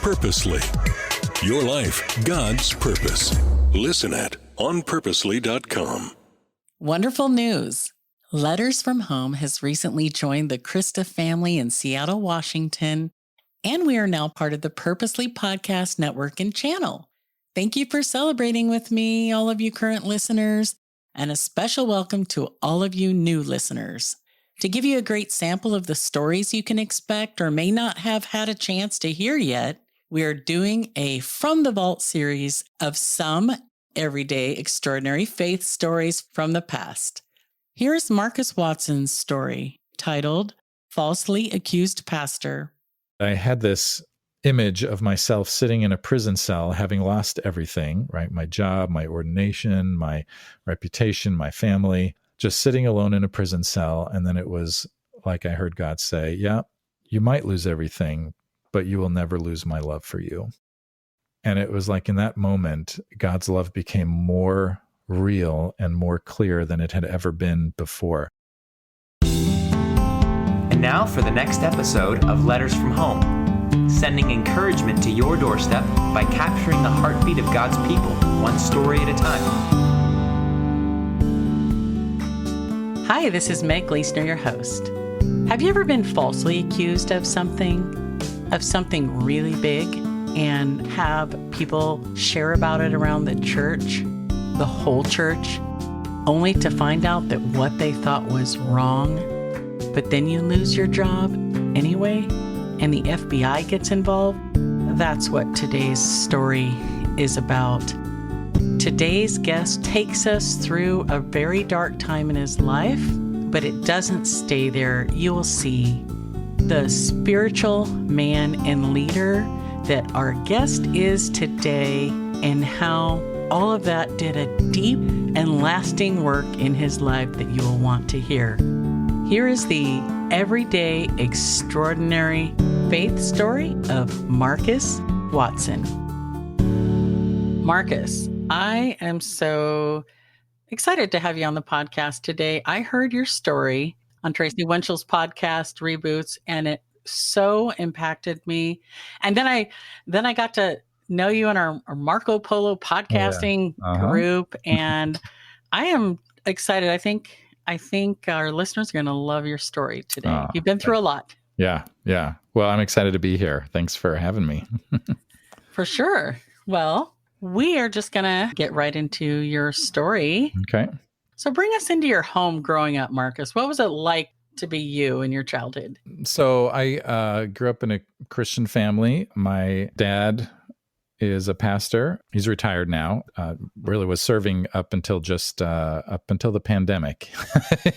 Purposely. Your life, God's purpose. Listen at onpurposely.com. Wonderful news. Letters from Home has recently joined the Christa family in Seattle, Washington, and we are now part of the Purposely Podcast Network and channel. Thank you for celebrating with me, all of you current listeners, and a special welcome to all of you new listeners. To give you a great sample of the stories you can expect or may not have had a chance to hear yet, we are doing a From the Vault series of some everyday extraordinary faith stories from the past. Here's Markus Watson's story, titled Falsely Accused Pastor. I had this image of myself sitting in a prison cell, having lost everything, right? My job, my ordination, my reputation, my family, just sitting alone in a prison cell. And then it was like I heard God say, yeah, you might lose everything, but you will never lose my love for you. And it was like in that moment, God's love became more real and more clear than it had ever been before. And now for the next episode of Letters from Home, sending encouragement to your doorstep by capturing the heartbeat of God's people, one story at a time. Hi, this is Meg Gleasner, your host. Have you ever been falsely accused of something really big, and have people share about it around the church, the whole church, only to find out that what they thought was wrong, but then you lose your job anyway, and the FBI gets involved? That's what today's story is about. Today's guest takes us through a very dark time in his life, but it doesn't stay there. You will see the spiritual man and leader that our guest is today, and how all of that did a deep and lasting work in his life that you will want to hear. Here is the everyday extraordinary faith story of Markus Watson. Markus, I am so excited to have you on the podcast today. I heard your story on Tracy Winchell's podcast, Reboots, and it so impacted me. And then I got to know you in our Marco Polo podcasting group, and I am excited. I think our listeners are going to love your story today. You've been through a lot. Yeah. Well, I'm excited to be here. Thanks for having me. For sure. Well, we are just going to get right into your story. Okay. So bring us into your home growing up, Markus. What was it like to be you in your childhood? So I grew up in a Christian family. My dad is a pastor. He's retired now. Really was serving up until the pandemic.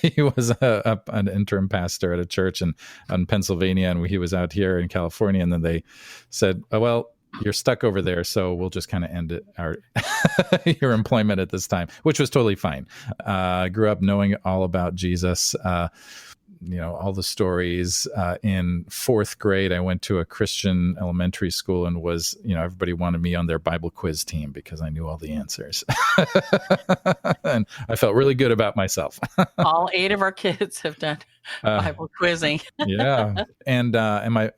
He was an interim pastor at a church in Pennsylvania, and he was out here in California. And then they said, "Oh, well, you're stuck over there, so we'll just kind of end your employment at this time," which was totally fine. Grew up knowing all about Jesus, all the stories. In fourth grade, I went to a Christian elementary school and was, everybody wanted me on their Bible quiz team because I knew all the answers. And I felt really good about myself. All 8 of our kids have done Bible quizzing. Yeah. And my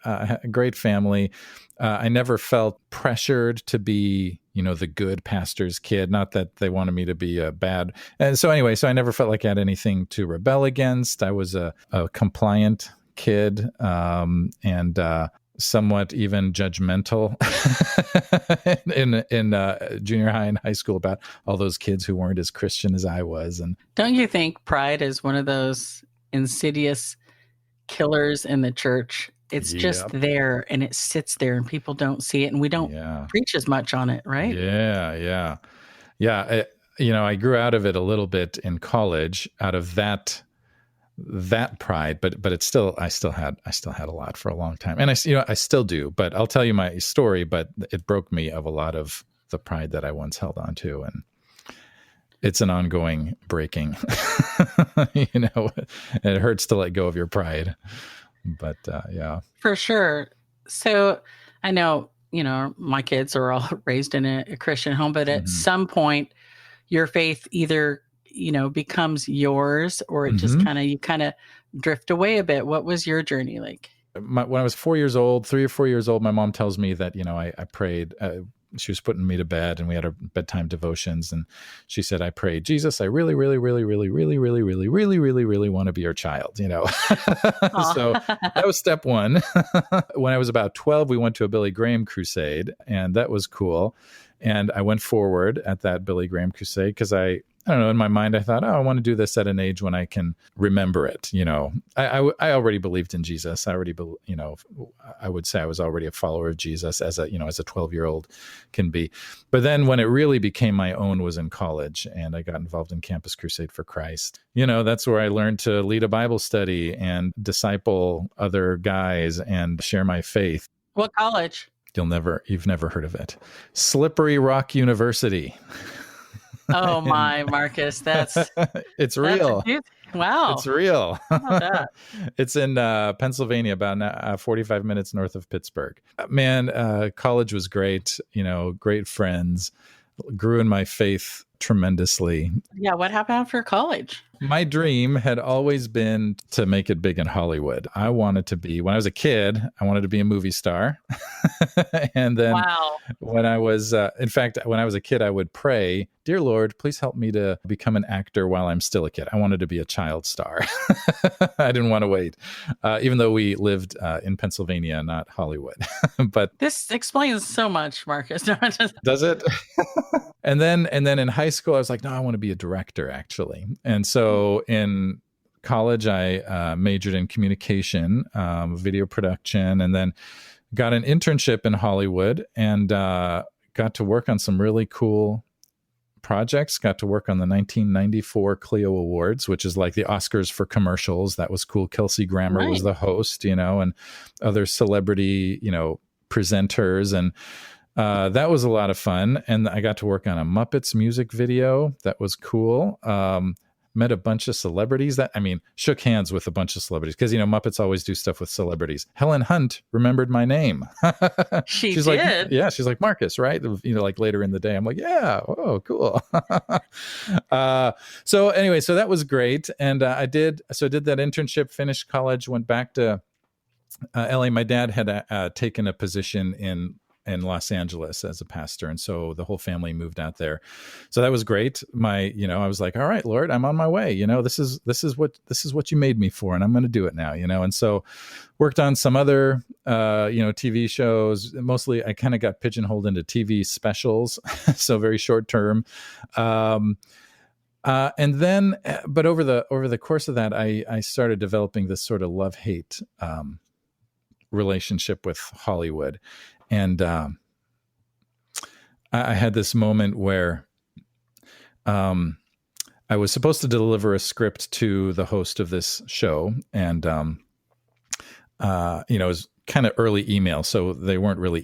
great family. I never felt pressured to be, the good pastor's kid. Not that they wanted me to be bad. And so anyway, I never felt like I had anything to rebel against. I was a compliant kid, and somewhat even judgmental in junior high and high school about all those kids who weren't as Christian as I was. And don't you think pride is one of those insidious killers in the church? It's just there, and it sits there, and people don't see it, and we don't preach as much on it, right? Yeah. I grew out of it a little bit in college, out of that pride, but I still had a lot for a long time, and I still do. But I'll tell you my story. But it broke me of a lot of the pride that I once held on to, and it's an ongoing breaking. It hurts to let go of your pride. But yeah, for sure. So I know, my kids are all raised in a Christian home, but at some point your faith either, becomes yours, or it just you kind of drift away a bit. What was your journey like? When I was 3 or 4 years old, my mom tells me that, I prayed. She was putting me to bed and we had our bedtime devotions. And she said, I prayed, Jesus, I really, really, really, really, really, really, really, really, really, really want to be your child, So that was step one. When I was about 12, we went to a Billy Graham crusade, and that was cool. And I went forward at that Billy Graham crusade because I don't know, in my mind, I thought, I want to do this at an age when I can remember it. I already believed in Jesus. I already, I would say I was already a follower of Jesus as a 12-year-old can be. But then when it really became my own was in college, and I got involved in Campus Crusade for Christ. That's where I learned to lead a Bible study and disciple other guys and share my faith. What college? You've never heard of it. Slippery Rock University. Oh my, Marcus, it's real. Wow. It's real. How about that? It's in Pennsylvania, about 45 minutes north of Pittsburgh. Man, college was great, great friends, grew in my faith tremendously. Yeah, what happened after college? My dream had always been to make it big in Hollywood. I wanted to be, when I was a kid, I wanted to be a movie star. And then when I was, in fact, when I was a kid, I would pray, dear Lord, please help me to become an actor while I'm still a kid. I wanted to be a child star. I didn't want to wait, even though we lived in Pennsylvania, not Hollywood. But this explains so much, Marcus. Does it? And then in high school, I was like, no, I want to be a director, actually. And so in college, I majored in communication, video production, and then got an internship in Hollywood and got to work on some really cool projects. Got to work on the 1994 Clio Awards, which is like the Oscars for commercials. That was cool. Kelsey Grammer was the host, and other celebrity, presenters. And that was a lot of fun. And I got to work on a Muppets music video. That was cool. Met a bunch of celebrities shook hands with a bunch of celebrities because, Muppets always do stuff with celebrities. Helen Hunt remembered my name. She's did. Like, she's like, Marcus, right? Like later in the day, I'm like, yeah. Oh, cool. So anyway, so that was great. And I did that internship, finished college, went back to LA. My dad had taken a position in Los Angeles as a pastor. And so the whole family moved out there. So that was great. I was like, all right, Lord, I'm on my way. This is what you made me for, and I'm going to do it now, And so worked on some other, TV shows. Mostly I kind of got pigeonholed into TV specials. So very short term. And then, but over the course of that, I started developing this sort of love-hate, relationship with Hollywood. And I had this moment where I was supposed to deliver a script to the host of this show. And, it was kind of early email. So they weren't really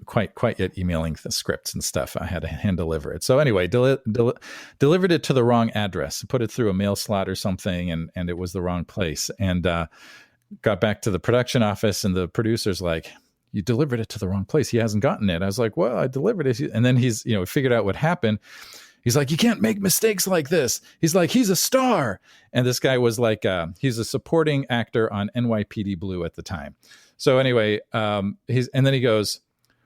quite yet emailing the scripts and stuff. I had to hand deliver it. So anyway, delivered it to the wrong address, put it through a mail slot or something, and it was the wrong place. And got back to the production office, and the producer's like, you delivered it to the wrong place. He hasn't gotten it. I was like, well, I delivered it. And then he's, figured out what happened. He's like, you can't make mistakes like this. He's like, he's a star. And this guy was like, he's a supporting actor on NYPD Blue at the time. So anyway, and then he goes,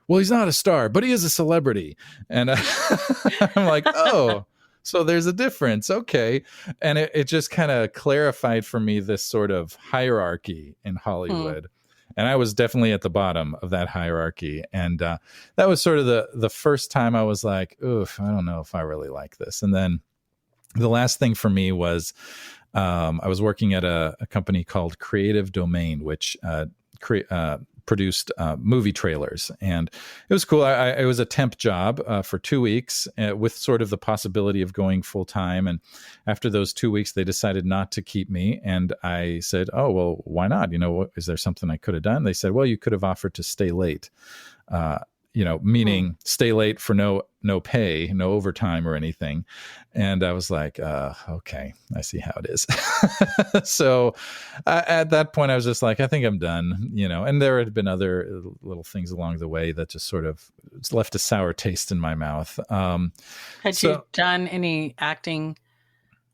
well, he's not a star, but he is a celebrity. And I'm like, oh, so there's a difference. Okay. And it just kind of clarified for me this sort of hierarchy in Hollywood. And I was definitely at the bottom of that hierarchy. And that was sort of the first time I was like, oof, I don't know if I really like this. And then the last thing for me was I was working at a company called Creative Domain, which produced movie trailers. And it was cool. It was a temp job for 2 weeks with sort of the possibility of going full time. And after those 2 weeks, they decided not to keep me. And I said, oh, well, why not? Is there something I could have done? They said, well, you could have offered to stay late, meaning stay late for no pay, no overtime or anything. And I was like, okay, I see how it is. So at that point, I was just like, I think I'm done, and there had been other little things along the way that just sort of left a sour taste in my mouth. Had you done any acting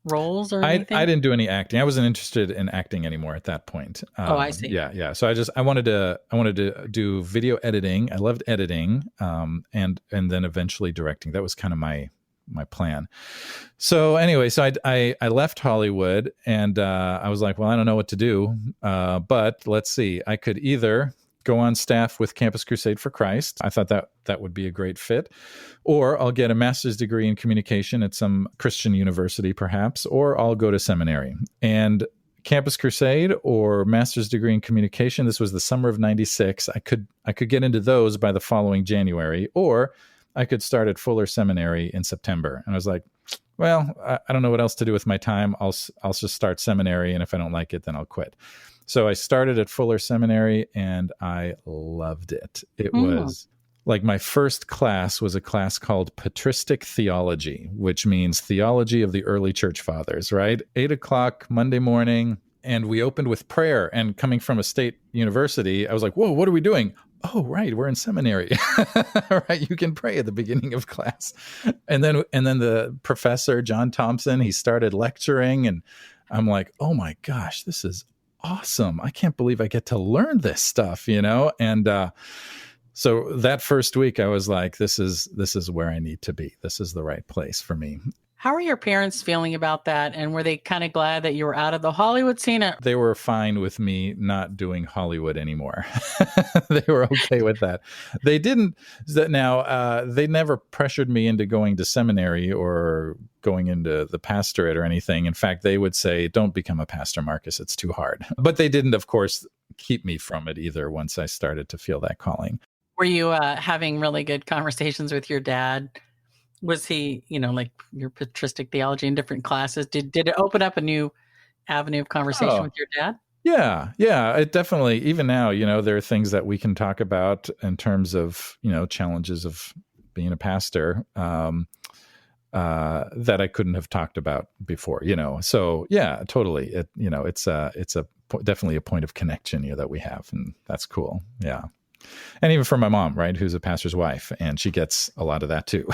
roles or I anything? didn't do any acting. I wasn't interested in acting anymore at that point. I see. Yeah. So I wanted to do video editing. I loved editing, and then eventually directing. That was kind of my plan. So anyway, so I left Hollywood, and I was like, well, I don't know what to do, but let's see. I could either go on staff with Campus Crusade for Christ. I thought that would be a great fit. Or I'll get a master's degree in communication at some Christian university, perhaps, or I'll go to seminary. And Campus Crusade or master's degree in communication, this was the summer of 96. I could get into those by the following January, or I could start at Fuller Seminary in September. And I was like, well, I don't know what else to do with my time. I'll just start seminary, and if I don't like it, then I'll quit. So I started at Fuller Seminary, and I loved it. It was like my first class was a class called Patristic Theology, which means theology of the early church fathers, right? 8:00 Monday morning, and we opened with prayer. And coming from a state university, I was like, whoa, what are we doing? Oh, right, we're in seminary. Right, you can pray at the beginning of class. And then the professor, John Thompson, he started lecturing, and I'm like, oh my gosh, this is awesome. I can't believe I get to learn this stuff, And so that first week I was like, this is where I need to be. This is the right place for me. How are your parents feeling about that? And were they kind of glad that you were out of the Hollywood scene? They were fine with me not doing Hollywood anymore. They were okay with that. They didn't. They never pressured me into going to seminary or going into the pastorate or anything. In fact, they would say, don't become a pastor, Marcus. It's too hard. But they didn't, of course, keep me from it either once I started to feel that calling. Were you having really good conversations with your dad? Was he, like your patristic theology in different classes? Did it open up a new avenue of conversation with your dad? Yeah. It definitely, even now, there are things that we can talk about in terms of, challenges of being a pastor that I couldn't have talked about before, So yeah, totally. It's definitely a point of connection that we have, and that's cool. Yeah. And even for my mom, right, who's a pastor's wife, and she gets a lot of that too.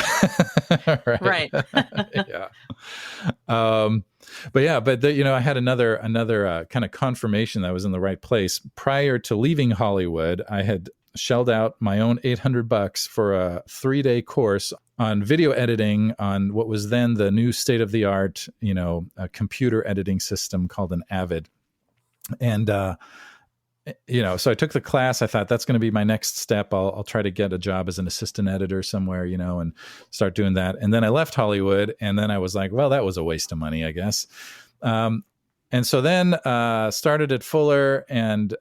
Right. Yeah. I had another kind of confirmation that I was in the right place. Prior to leaving Hollywood, I had shelled out my own $800 for a 3-day course on video editing on what was then the new state-of-the-art, a computer editing system called an Avid. And so I took the class. I thought that's going to be my next step. I'll try to get a job as an assistant editor somewhere, and start doing that. And then I left Hollywood, and then I was like, well, that was a waste of money, I guess. And so then started at Fuller, and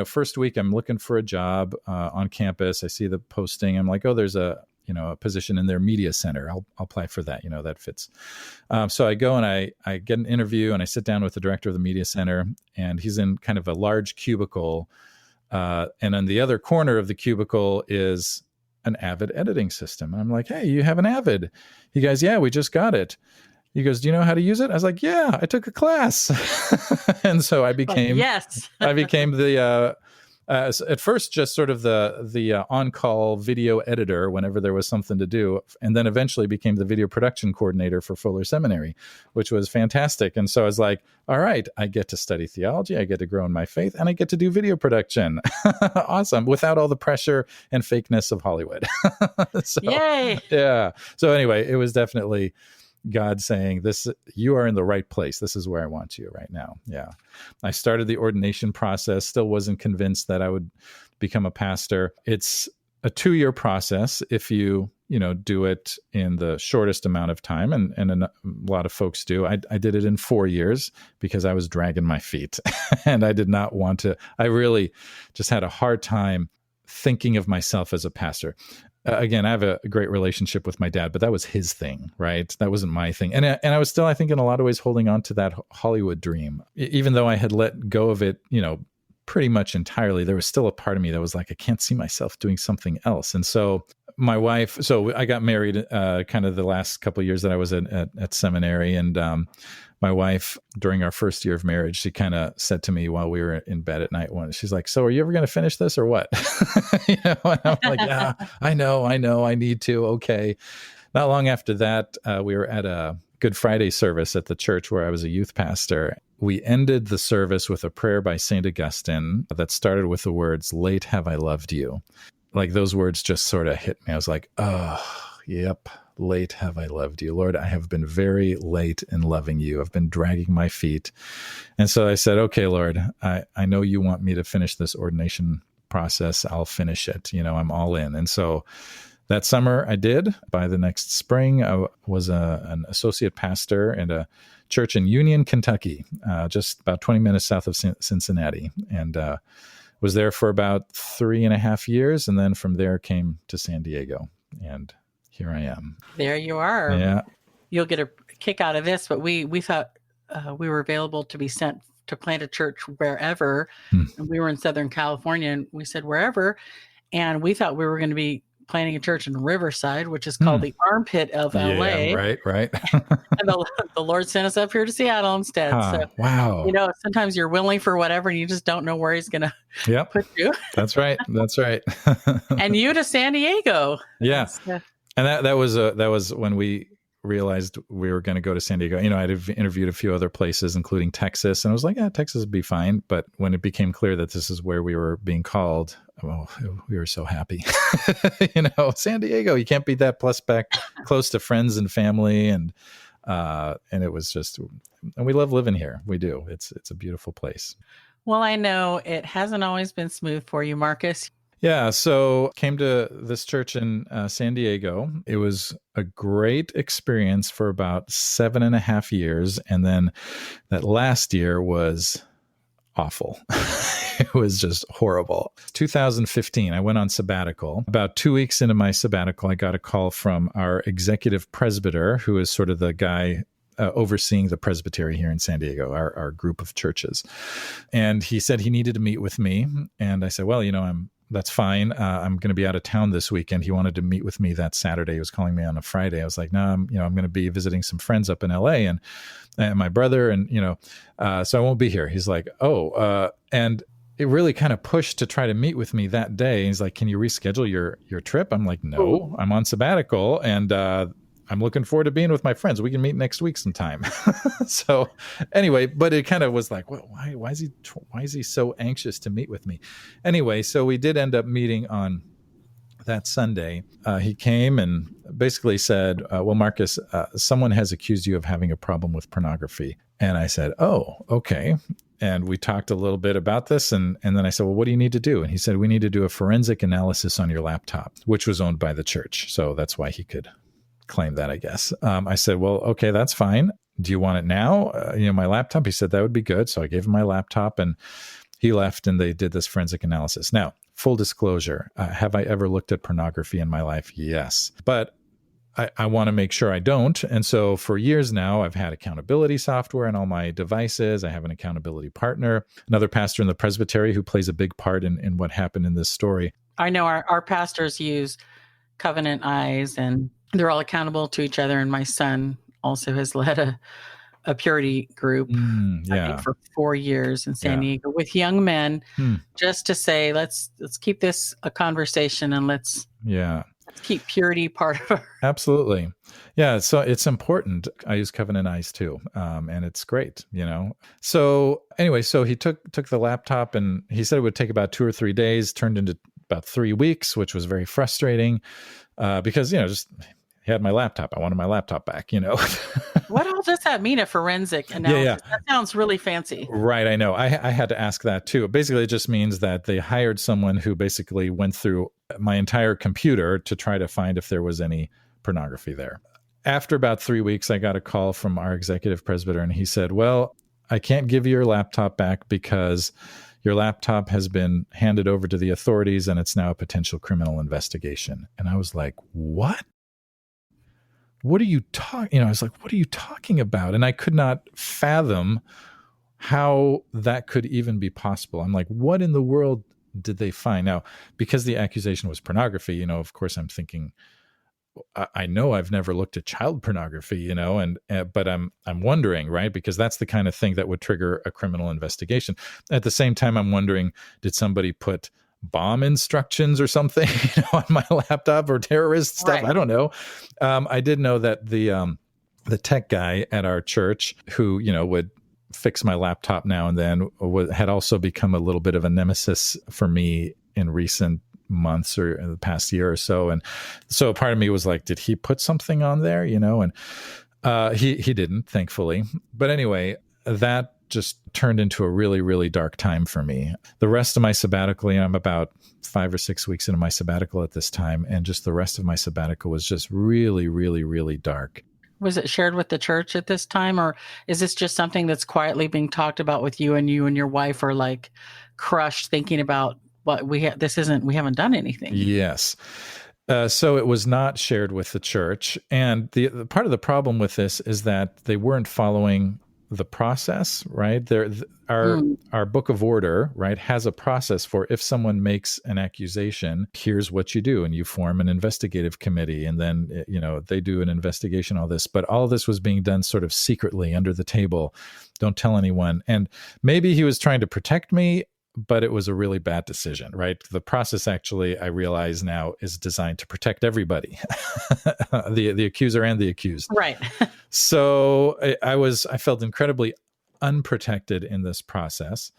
first week I'm looking for a job on campus. I see the posting. I'm like, oh, there's a position in their media center. I'll apply for that. That fits. So I go and I get an interview, and I sit down with the director of the media center, and he's in kind of a large cubicle. And on the other corner of the cubicle is an Avid editing system. And I'm like, hey, you have an Avid? He goes, yeah, we just got it. He goes, do you know how to use it? I was like, yeah, I took a class. And so I became, the, at first, just sort of the on-call video editor whenever there was something to do, and then eventually became the video production coordinator for Fuller Seminary, which was fantastic. And so I was like, all right, I get to study theology, I get to grow in my faith, and I get to do video production. Awesome, without all the pressure and fakeness of Hollywood. Yay! Yeah. So anyway, it was definitely God saying, you are in the right place. This is where I want you right now. Yeah. I started the ordination process, still wasn't convinced that I would become a pastor. It's a 2-year process if you do it in the shortest amount of time. And a lot of folks do. I did it in 4 years because I was dragging my feet and I did not want to. I really just had a hard time thinking of myself as a pastor. Again, I have a great relationship with my dad, but that was his thing, right? That wasn't my thing. And I was still, I think, in a lot of ways holding on to that Hollywood dream. Even though I had let go of it, pretty much entirely, there was still a part of me that was like, I can't see myself doing something else. And so my wife, I got married kind of the last couple of years that I was at seminary. And my wife, during our first year of marriage, she kind of said to me while we were in bed at night, she's like, so are you ever going to finish this or what? And I'm like, yeah, I know, I need to. Okay. Not long after that, we were at a Good Friday service at the church where I was a youth pastor. We ended the service with a prayer by St. Augustine that started with the words, "Late have I loved you." Like those words just sort of hit me. I was like, oh, yep. Late have I loved you. Lord, I have been very late in loving you. I've been dragging my feet. And so I said, okay, Lord, I know you want me to finish this ordination process. I'll finish it. I'm all in. And so that summer I did. By the next spring, I was an associate pastor in a church in Union, Kentucky, just about 20 minutes south of Cincinnati. And was there for about 3.5 years. And then from there came to San Diego. And here I am. There you are. Yeah. You'll get a kick out of this, but we thought we were available to be sent to plant a church wherever. And we were in Southern California, and we said wherever. And we thought we were going to be planting a church in Riverside, which is called the armpit of LA. Yeah, right. And the Lord sent us up here to Seattle instead. So, wow. Sometimes you're willing for whatever, and you just don't know where he's going to put you. That's right. And you to San Diego. Yeah. And that was when we realized we were going to go to San Diego. I'd interviewed a few other places, including Texas, and I was like, yeah, Texas would be fine. But when it became clear that this is where we were being called, we were so happy. San Diego, you can't beat that. Plus back close to friends and family, and it was just, and we love living here. We do. It's a beautiful place. Well, I know it hasn't always been smooth for you, Markus. Yeah, so came to this church in San Diego. It was a great experience for about 7.5 years. And then that last year was awful. It was just horrible. 2015, I went on sabbatical. About 2 weeks into my sabbatical, I got a call from our executive presbyter, who is sort of the guy overseeing the Presbytery here in San Diego, our group of churches. And he said he needed to meet with me. And I said, well, that's fine. I'm going to be out of town this weekend. He wanted to meet with me that Saturday. He was calling me on a Friday. I was like, no, I'm going to be visiting some friends up in LA and my brother, and so I won't be here. He's like, and it really kind of pushed to try to meet with me that day. He's like, can you reschedule your trip? I'm like, no, I'm on sabbatical, and I'm looking forward to being with my friends. We can meet next week sometime. So anyway, but it kind of was like, well, why is he so anxious to meet with me? Anyway, so we did end up meeting on that Sunday. He came and basically said, well, Markus, someone has accused you of having a problem with pornography. And I said, oh, okay. And we talked a little bit about this. And then I said, well, what do you need to do? And he said, we need to do a forensic analysis on your laptop, which was owned by the church. So that's why he could claim that, I guess. I said, well, okay, that's fine. Do you want it now? My laptop? He said, that would be good. So I gave him my laptop, and he left, and they did this forensic analysis. Now, full disclosure, have I ever looked at pornography in my life? Yes. But I want to make sure I don't. And so for years now, I've had accountability software on all my devices. I have an accountability partner, another pastor in the Presbytery who plays a big part in what happened in this story. I know our pastors use Covenant Eyes, and they're all accountable to each other. And my son also has led a purity group I think for 4 years in San Diego with young men, just to say, let's keep this a conversation, and let's keep purity part of our... Absolutely. Yeah. So it's important. I use Covenant Eyes too. And it's great, So anyway, so he took the laptop, and he said it would take about 2 or 3 days, turned into about 3 weeks, which was very frustrating because, just he had my laptop. I wanted my laptop back, What all does that mean, a forensic analysis? Yeah. That sounds really fancy. Right. I know. I had to ask that too. Basically, it just means that they hired someone who basically went through my entire computer to try to find if there was any pornography there. After about 3 weeks, I got a call from our executive presbyter, and he said, well, I can't give you your laptop back because your laptop has been handed over to the authorities, and it's now a potential criminal investigation. And I was like, what? What are you talking? I was like, what are you talking about? And I could not fathom how that could even be possible. I'm like, what in the world did they find? Now, because the accusation was pornography, of course I'm thinking, I know I've never looked at child pornography, but I'm wondering, right? Because that's the kind of thing that would trigger a criminal investigation. At the same time, I'm wondering, did somebody put bomb instructions or something on my laptop, or terrorist stuff? Right. I don't know. I did know that the the tech guy at our church who, would fix my laptop now and then had also become a little bit of a nemesis for me in recent months or in the past year or so. And so part of me was like, did he put something on there, and he didn't, thankfully. But anyway, that just turned into a really, really dark time for me. The rest of my sabbatical, I'm about 5 or 6 weeks into my sabbatical at this time. And just the rest of my sabbatical was just really, really, really dark. Was it shared with the church at this time, or is this just something that's quietly being talked about with you and your wife are like crushed thinking about what we haven't done anything? Yes. So it was not shared with the church. And the part of the problem with this is that they weren't following the process, right? Our book of order, right, has a process for if someone makes an accusation, here's what you do. And you form an investigative committee. And then, they do an investigation, all this. But all of this was being done sort of secretly under the table. Don't tell anyone. And maybe he was trying to protect me, but it was a really bad decision, right? The process actually, I realize now, is designed to protect everybody, the accuser and the accused. Right. So I felt incredibly unprotected in this process.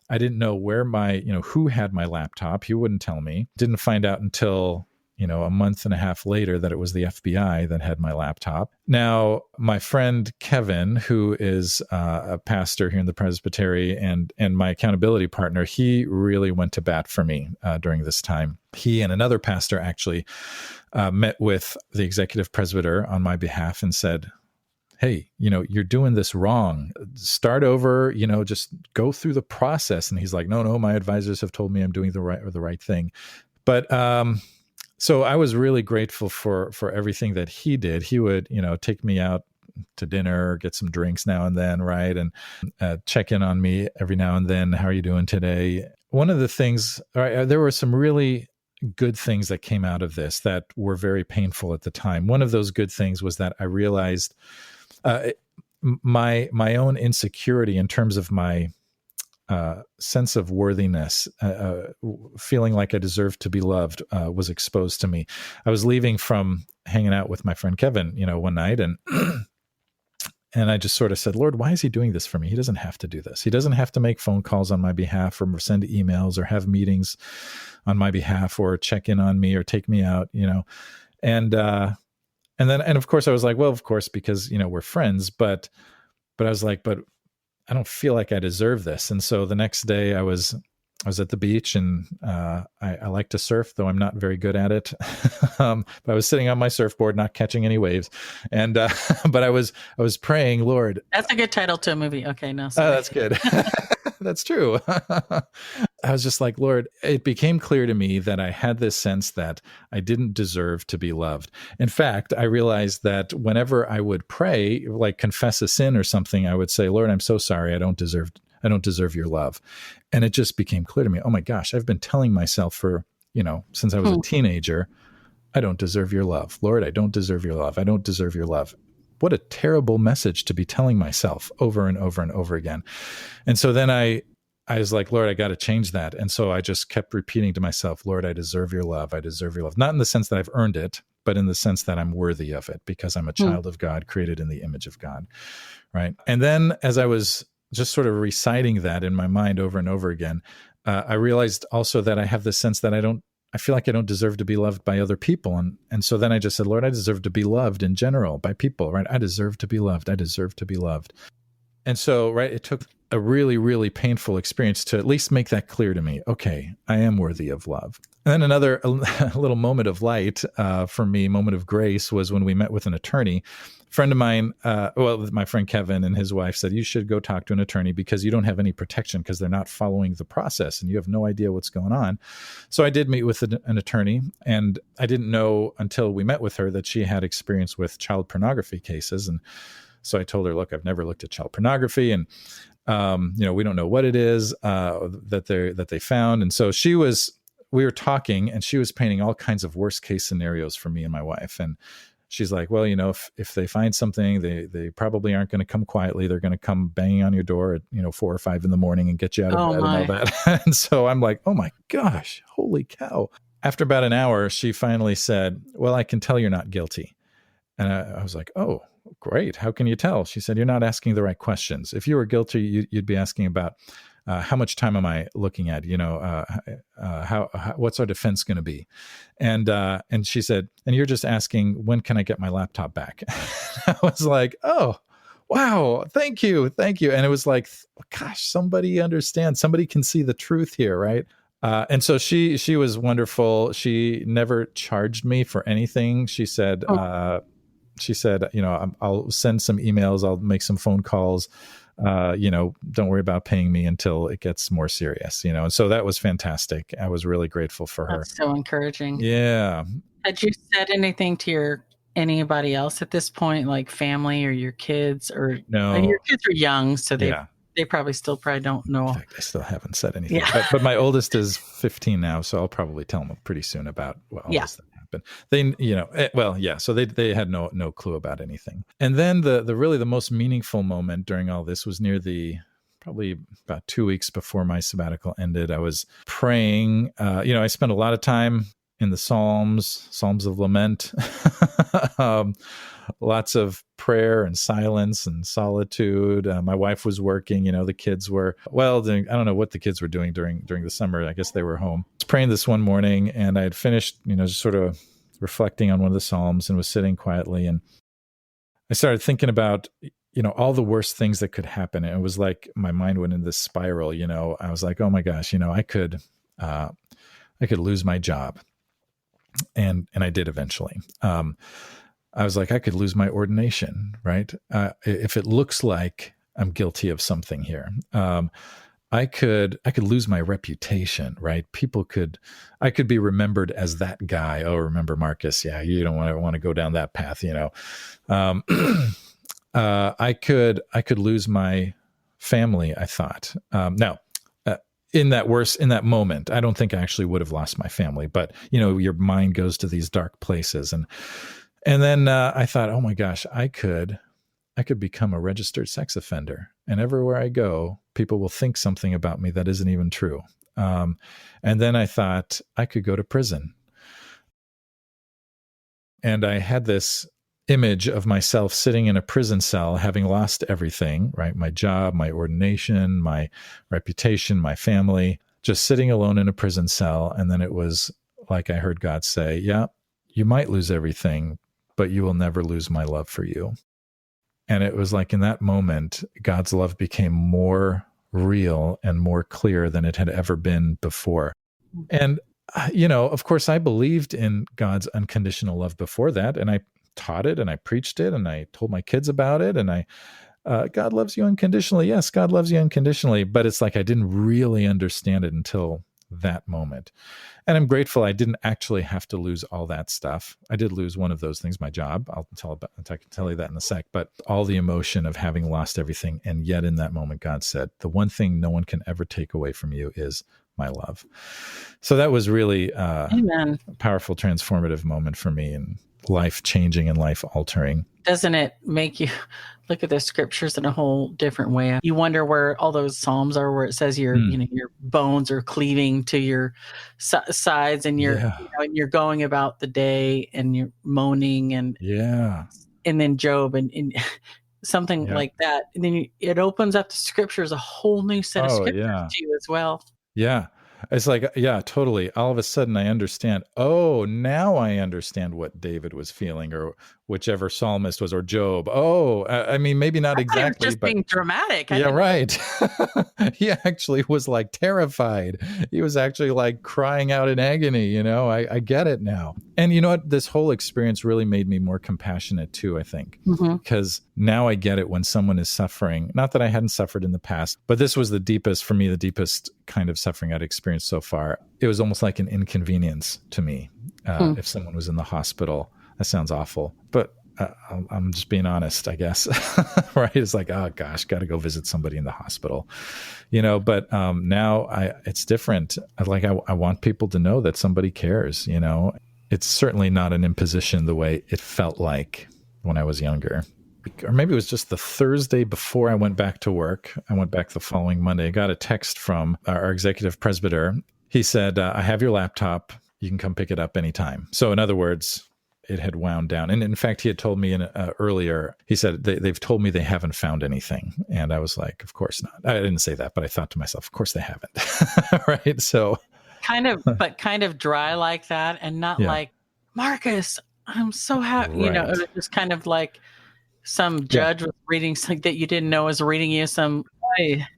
I didn't know where who had my laptop. He wouldn't tell me. Didn't find out until, a month and a half later that it was the FBI that had my laptop. Now, my friend Kevin, who is a pastor here in the Presbytery and my accountability partner, he really went to bat for me during this time. He and another pastor actually met with the executive presbyter on my behalf and said, hey, you're doing this wrong. Start over, just go through the process. And he's like, no, my advisors have told me I'm doing the right thing. But so I was really grateful for everything that he did. He would, take me out to dinner, get some drinks now and then, right? And check in on me every now and then. How are you doing today? One of the things, there were some really good things that came out of this that were very painful at the time. One of those good things was that I realized my own insecurity in terms of my sense of worthiness, feeling like I deserved to be loved, was exposed to me. I was leaving from hanging out with my friend Kevin, one night, and and I just sort of said, Lord, why is he doing this for me? He doesn't have to do this. He doesn't have to make phone calls on my behalf or send emails or have meetings on my behalf or check in on me or take me out, and of course I was like, well, of course, because, we're friends, but I was like, but I don't feel like I deserve this. And so the next day I was at the beach and I like to surf, though I'm not very good at it. But I was sitting on my surfboard, not catching any waves. And but I was praying, Lord. That's a good title to a movie. Okay, no, sorry. Oh, that's good. That's true. I was just like, Lord, it became clear to me that I had this sense that I didn't deserve to be loved. In fact, I realized that whenever I would pray, like confess a sin or something, I would say, Lord, I'm so sorry. I don't deserve your love. And it just became clear to me, oh my gosh, I've been telling myself for, since I was a teenager, I don't deserve your love. Lord, I don't deserve your love. I don't deserve your love. What a terrible message to be telling myself over and over and over again. And so then I was like, Lord, I got to change that. And so I just kept repeating to myself, Lord, I deserve your love. I deserve your love. Not in the sense that I've earned it, but in the sense that I'm worthy of it because I'm a child of God, created in the image of God. Right. And then as I was just sort of reciting that in my mind over and over again, I realized also that I have this sense that I feel like I don't deserve to be loved by other people. And so then I just said, Lord, I deserve to be loved in general by people, right? I deserve to be loved. I deserve to be loved. And so, right, it took a really, really painful experience to at least make that clear to me. Okay, I am worthy of love. And then another a little moment of light for me, moment of grace, was when we met with an attorney. A friend of mine, my friend Kevin and his wife said, you should go talk to an attorney because you don't have any protection because they're not following the process and you have no idea what's going on. So I did meet with an attorney, and I didn't know until we met with her that she had experience with child pornography cases. And so I told her, look, I've never looked at child pornography, and we don't know what it is that they found. And so we were talking, and she was painting all kinds of worst case scenarios for me and my wife. And she's like, well, if they find something, they probably aren't going to come quietly. They're going to come banging on your door at 4 or 5 in the morning and get you out of bed and all that. And so I'm like, oh my gosh, holy cow. After about an hour, she finally said, well, I can tell you're not guilty. And I was like, oh, great. How can you tell? She said, you're not asking the right questions. If you were guilty, you'd be asking about how much time am I looking at? What's our defense going to be? And she said, and you're just asking, when can I get my laptop back? I was like, oh, wow, thank you. And it was like, gosh, somebody understands. Somebody can see the truth here, right? And so she was wonderful. She never charged me for anything. She said, I'll send some emails. I'll make some phone calls. Don't worry about paying me until it gets more serious, and so that was fantastic. I was really grateful for her. That's so encouraging. Yeah. Had you said anything to anybody else at this point, like family or your kids? Or no? And your kids are young, so they probably don't know. In fact, I still haven't said anything. Yeah. But my oldest is 15 now, so I'll probably tell them pretty soon about all this that happened. They, so they had no clue about anything. And then the really the most meaningful moment during all this was near probably about 2 weeks before my sabbatical ended. I was praying. I spent a lot of time in the Psalms of Lament, lots of prayer and silence and solitude. My wife was working, the kids were, I don't know what the kids were doing during the summer. I guess they were home. I was praying this one morning, and I had finished, just sort of reflecting on one of the Psalms, and was sitting quietly. And I started thinking about, all the worst things that could happen. And it was like my mind went into this spiral. I was like, oh my gosh, I could lose my job. And I did eventually. I was like, I could lose my ordination, right? If it looks like I'm guilty of something here, I could lose my reputation, right? I could be remembered as that guy. Oh, remember Marcus? Yeah, you don't want to go down that path, I could lose my family, I thought. Now, in that moment, I don't think I actually would have lost my family, but your mind goes to these dark places. And then I thought, oh my gosh, I could become a registered sex offender, and everywhere I go, people will think something about me that isn't even true. And then I thought I could go to prison. And I had this image of myself sitting in a prison cell, having lost everything, right? My job, my ordination, my reputation, my family, just sitting alone in a prison cell. And then it was like I heard God say, yeah, you might lose everything, but you will never lose my love for you. And it was like in that moment, God's love became more real and more clear than it had ever been before. And, of course, I believed in God's unconditional love before that. And I taught it, and I preached it, and I told my kids about it. And God loves you unconditionally. Yes, God loves you unconditionally. But it's like I didn't really understand it until that moment. And I'm grateful I didn't actually have to lose all that stuff. I did lose one of those things, my job. I can tell you that in a sec. But all the emotion of having lost everything. And yet in that moment, God said, the one thing no one can ever take away from you is my love. So that was really a powerful, transformative moment for me, and life-changing and life-altering. Doesn't it make you look at the scriptures in a whole different way? You wonder where all those Psalms are, where it says your bones are cleaving to your sides, and you're going about the day, and you're moaning, and then Job and something like that. And then it opens up the scriptures, a whole new set of scriptures to you as well. Yeah. It's like, totally. All of a sudden I understand. Oh, now I understand what David was feeling, or whichever psalmist was, or Job. Oh, I mean, maybe not exactly, just being dramatic. Right. He actually was like terrified. He was actually like crying out in agony. I get it now. And you know what? This whole experience really made me more compassionate too, I think, because now I get it when someone is suffering. Not that I hadn't suffered in the past, but this was the deepest kind of suffering I'd experienced so far. It was almost like an inconvenience to me if someone was in the hospital. That sounds awful, but I'm just being honest, I guess. Right? It's like, oh gosh, got to go visit somebody in the hospital, But now it's different. I want people to know that somebody cares. It's certainly not an imposition the way it felt like when I was younger. Or maybe it was just the Thursday before I went back to work. I went back the following Monday. I got a text from our executive presbyter. He said, I have your laptop. You can come pick it up anytime. So in other words, it had wound down. And in fact, he had told me earlier, he said, they've told me they haven't found anything. And I was like, of course not. I didn't say that, but I thought to myself, of course they haven't. Right. So kind of dry like that, and not like, Marcus, I'm so happy. Right. It was just kind of like some judge was reading something that you didn't know was reading you some.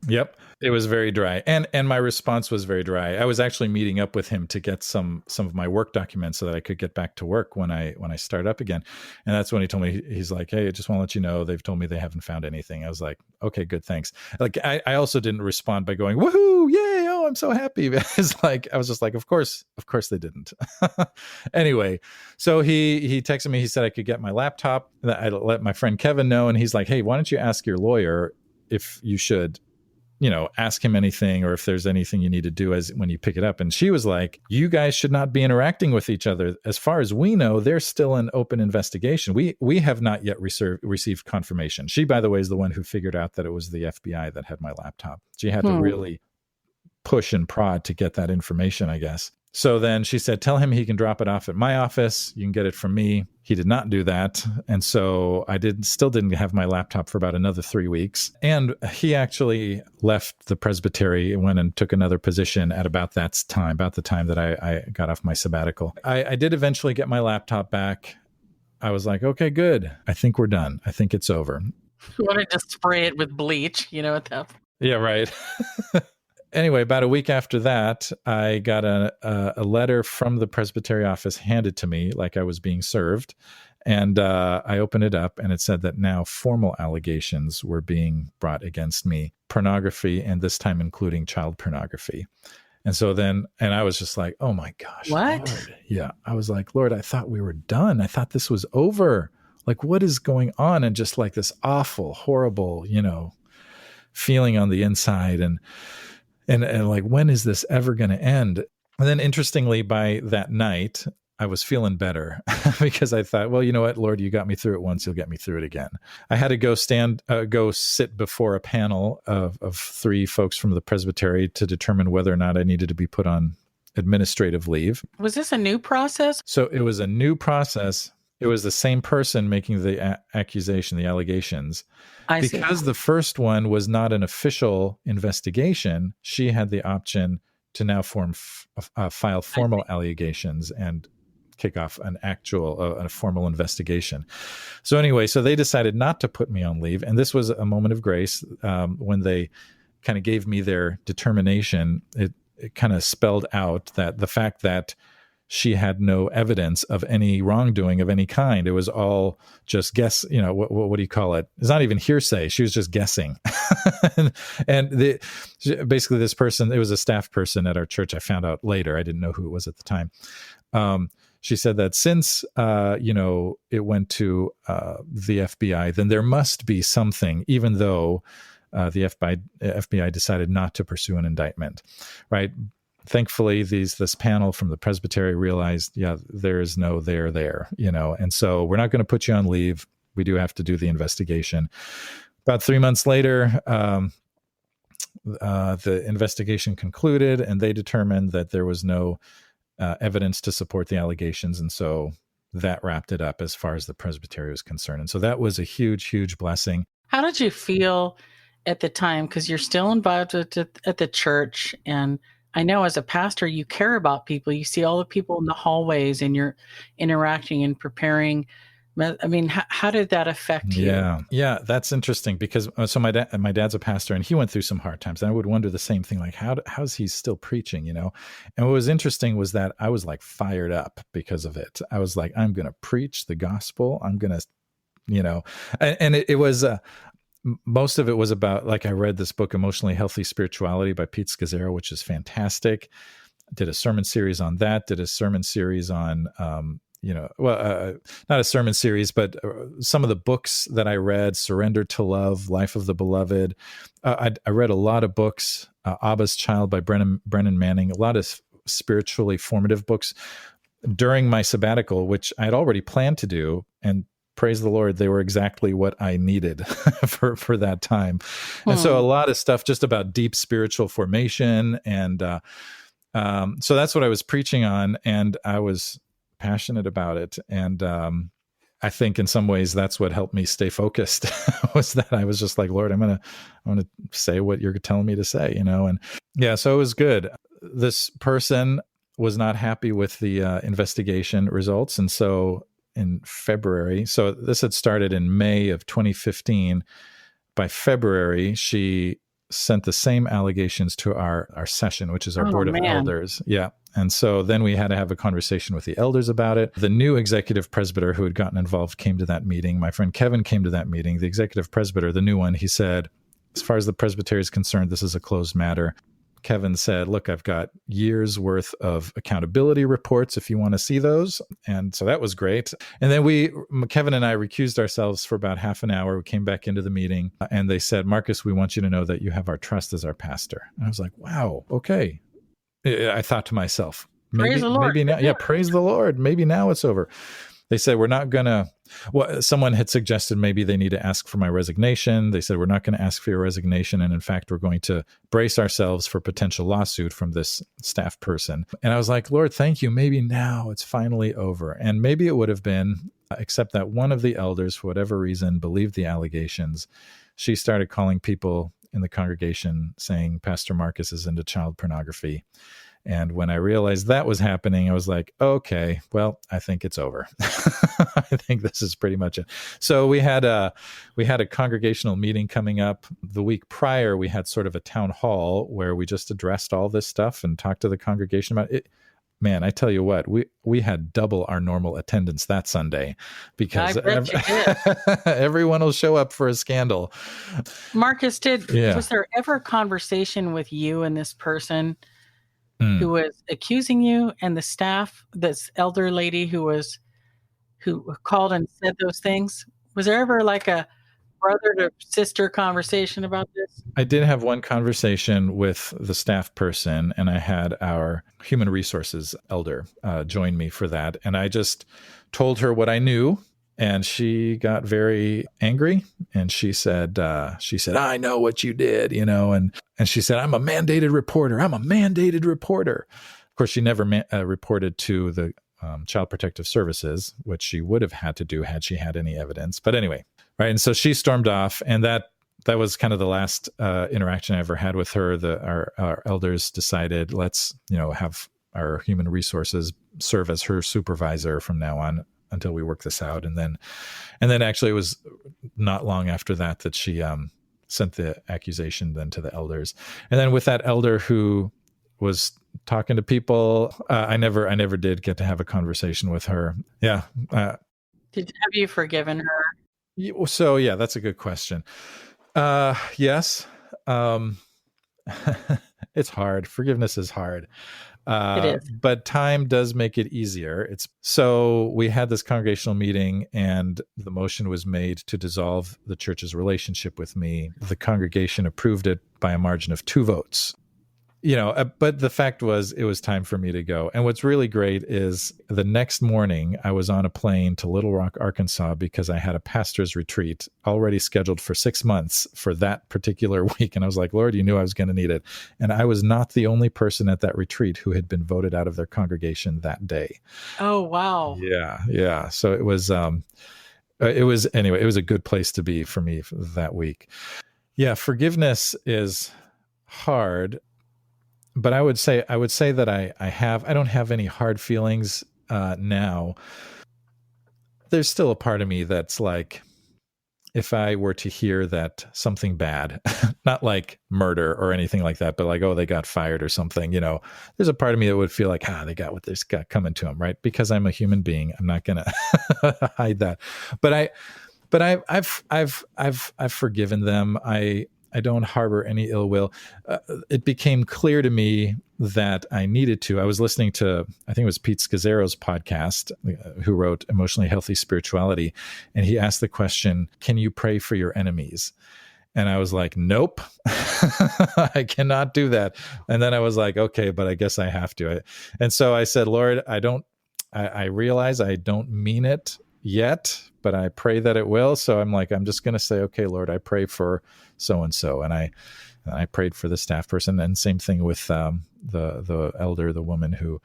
Yep. It was very dry. And my response was very dry. I was actually meeting up with him to get some of my work documents so that I could get back to work when I start up again. And that's when he told me, he's like, hey, I just want to let you know, they've told me they haven't found anything. I was like, okay, good, thanks. Like, I also didn't respond by going, woohoo, yay, oh, I'm so happy. It's like, I was just like, of course they didn't. Anyway, so he texted me, he said I could get my laptop. I let my friend Kevin know, and he's like, hey, why don't you ask your lawyer if you should, ask him anything, or if there's anything you need to do when you pick it up. And she was like, you guys should not be interacting with each other. As far as we know, there's still an open investigation. We have not yet received confirmation. She, by the way, is the one who figured out that it was the FBI that had my laptop. She had to really push and prod to get that information, I guess. So then she said, tell him he can drop it off at my office. You can get it from me. He did not do that. And so I still didn't have my laptop for about another 3 weeks. And he actually left the Presbytery and went and took another position at about the time that I got off my sabbatical. I did eventually get my laptop back. I was like, okay, good. I think we're done. I think it's over. You want to just spray it with bleach, at that. Yeah, right. Anyway, about a week after that, I got a letter from the Presbytery office handed to me like I was being served. And I opened it up, and it said that now formal allegations were being brought against me, pornography, and this time including child pornography. And so then, and I was just like, oh my gosh. What? Lord. Yeah. I was like, Lord, I thought we were done. I thought this was over. Like, what is going on? And just like this awful, horrible, feeling on the inside. And like, when is this ever going to end? And then interestingly, by that night, I was feeling better because I thought, well, you know what, Lord, you got me through it once, you'll get me through it again. I had to go sit before a panel of 3 folks from the Presbytery to determine whether or not I needed to be put on administrative leave. Was this a new process? So it was a new process. It was the same person making the accusation, the allegations. Because the first one was not an official investigation, she had the option to now file formal allegations and kick off a formal investigation. So anyway, so they decided not to put me on leave. And this was a moment of grace when they kind of gave me their determination. It kind of spelled out that the fact that she had no evidence of any wrongdoing of any kind. It was all just guess, what do you call it? It's not even hearsay. She was just guessing. Basically this person, it was a staff person at our church. I found out later. I didn't know who it was at the time. She said that since, it went to the FBI, then there must be something, even though the FBI decided not to pursue an indictment, right? Thankfully, this panel from the Presbytery realized, there is no there, and so we're not going to put you on leave. We do have to do the investigation. About 3 months later, the investigation concluded, and they determined that there was no evidence to support the allegations, and so that wrapped it up as far as the Presbytery was concerned. And so that was a huge, huge blessing. How did you feel at the time? Because you're still involved at the church, and I know as a pastor, you care about people. You see all the people in the hallways, and you're interacting and preparing. I mean, how did that affect you? Yeah, that's interesting because so my dad's a pastor, and he went through some hard times. And I would wonder the same thing, like how's he still preaching, And what was interesting was that I was like fired up because of it. I was like, I'm going to preach the gospel. I'm going to, and it was. Most of it was about, like, I read this book, Emotionally Healthy Spirituality by Pete Scazzero, which is fantastic. Did a sermon series on that. Did a sermon series on, not a sermon series, but some of the books that I read, Surrender to Love, Life of the Beloved. I read a lot of books, Abba's Child by Brennan Manning, a lot of spiritually formative books during my sabbatical, which I had already planned to do. And praise the Lord, they were exactly what I needed for that time. And so a lot of stuff just about deep spiritual formation. And so that's what I was preaching on. And I was passionate about it. And I think in some ways that's what helped me stay focused was that I was just like, Lord, I'm going to say what you're telling me to say, and yeah, so it was good. This person was not happy with the investigation results. And so in February, so this had started in May of 2015. By February, she sent the same allegations to our session, which is our board of elders. Yeah. And so then we had to have a conversation with the elders about it. The new executive presbyter who had gotten involved came to that meeting. My friend Kevin came to that meeting. The executive presbyter, the new one, he said, as far as the presbytery is concerned, this is a closed matter. Kevin said, look, I've got years worth of accountability reports if you want to see those. And so that was great. And then Kevin and I recused ourselves for about half an hour. We came back into the meeting and they said, Markus, we want you to know that you have our trust as our pastor. And I was like, wow, okay. I thought to myself, praise the Lord. Maybe now, yeah, praise the Lord. Maybe now it's over. They said, we're not going to, someone had suggested maybe they need to ask for my resignation. They said, we're not going to ask for your resignation. And in fact, we're going to brace ourselves for potential lawsuit from this staff person. And I was like, Lord, thank you. Maybe now it's finally over. And maybe it would have been, except that one of the elders, for whatever reason, believed the allegations. She started calling people in the congregation saying, Pastor Markus is into child pornography. And when I realized that was happening, I was like, okay, well, I think it's over. I think this is pretty much it. So we had a congregational meeting coming up. The week prior, we had sort of a town hall where we just addressed all this stuff and talked to the congregation about it. Man, I tell you what, we had double our normal attendance that Sunday because everyone will show up for a scandal. Markus, was there ever a conversation with you and this person who was accusing you and the staff, this elder lady who called and said those things? Was there ever like a brother to sister conversation about this? I did have one conversation with the staff person, and I had our human resources elder join me for that. And I just told her what I knew. And she got very angry, and she said, I know what you did, and she said, I'm a mandated reporter. Of course, she never reported to the Child Protective Services, which she would have had to do had she had any evidence. But anyway, right. And so she stormed off, and that was kind of the last interaction I ever had with her. Our elders decided, let's, have our human resources serve as her supervisor from now on, until we work this out. And then actually it was not long after that she sent the accusation then to the elders. And then with that elder who was talking to people, I never did get to have a conversation with her. Yeah. Have you forgiven her? So yeah, that's a good question. Yes. It's hard. Forgiveness is hard. It is. But time does make it easier. So we had this congregational meeting, and the motion was made to dissolve the church's relationship with me. The congregation approved it by a margin of 2 votes. But the fact was, it was time for me to go. And what's really great is the next morning I was on a plane to Little Rock, Arkansas, because I had a pastor's retreat already scheduled for 6 months for that particular week. And I was like, Lord, you knew I was going to need it. And I was not the only person at that retreat who had been voted out of their congregation that day. Oh, wow. Yeah. So it was a good place to be for me that week. Yeah. Forgiveness is hard. But I would say that I don't have any hard feelings now. There's still a part of me that's like, if I were to hear that something bad, not like murder or anything like that, but like, oh, they got fired or something, there's a part of me that would feel like, they got what they've got coming to them, right? Because I'm a human being, I'm not going to hide that. But I've forgiven them. I don't harbor any ill will. It became clear to me that I needed to. I was listening to, I think it was Pete Scazzero's podcast, who wrote Emotionally Healthy Spirituality. And he asked the question, can you pray for your enemies? And I was like, nope, I cannot do that. And then I was like, okay, but I guess I have to. And so I said, Lord, I realize I don't mean it yet, but I pray that it will. So I'm just going to say, okay, Lord, I pray for so-and-so. And I prayed for the staff person. And same thing with the elder, the woman who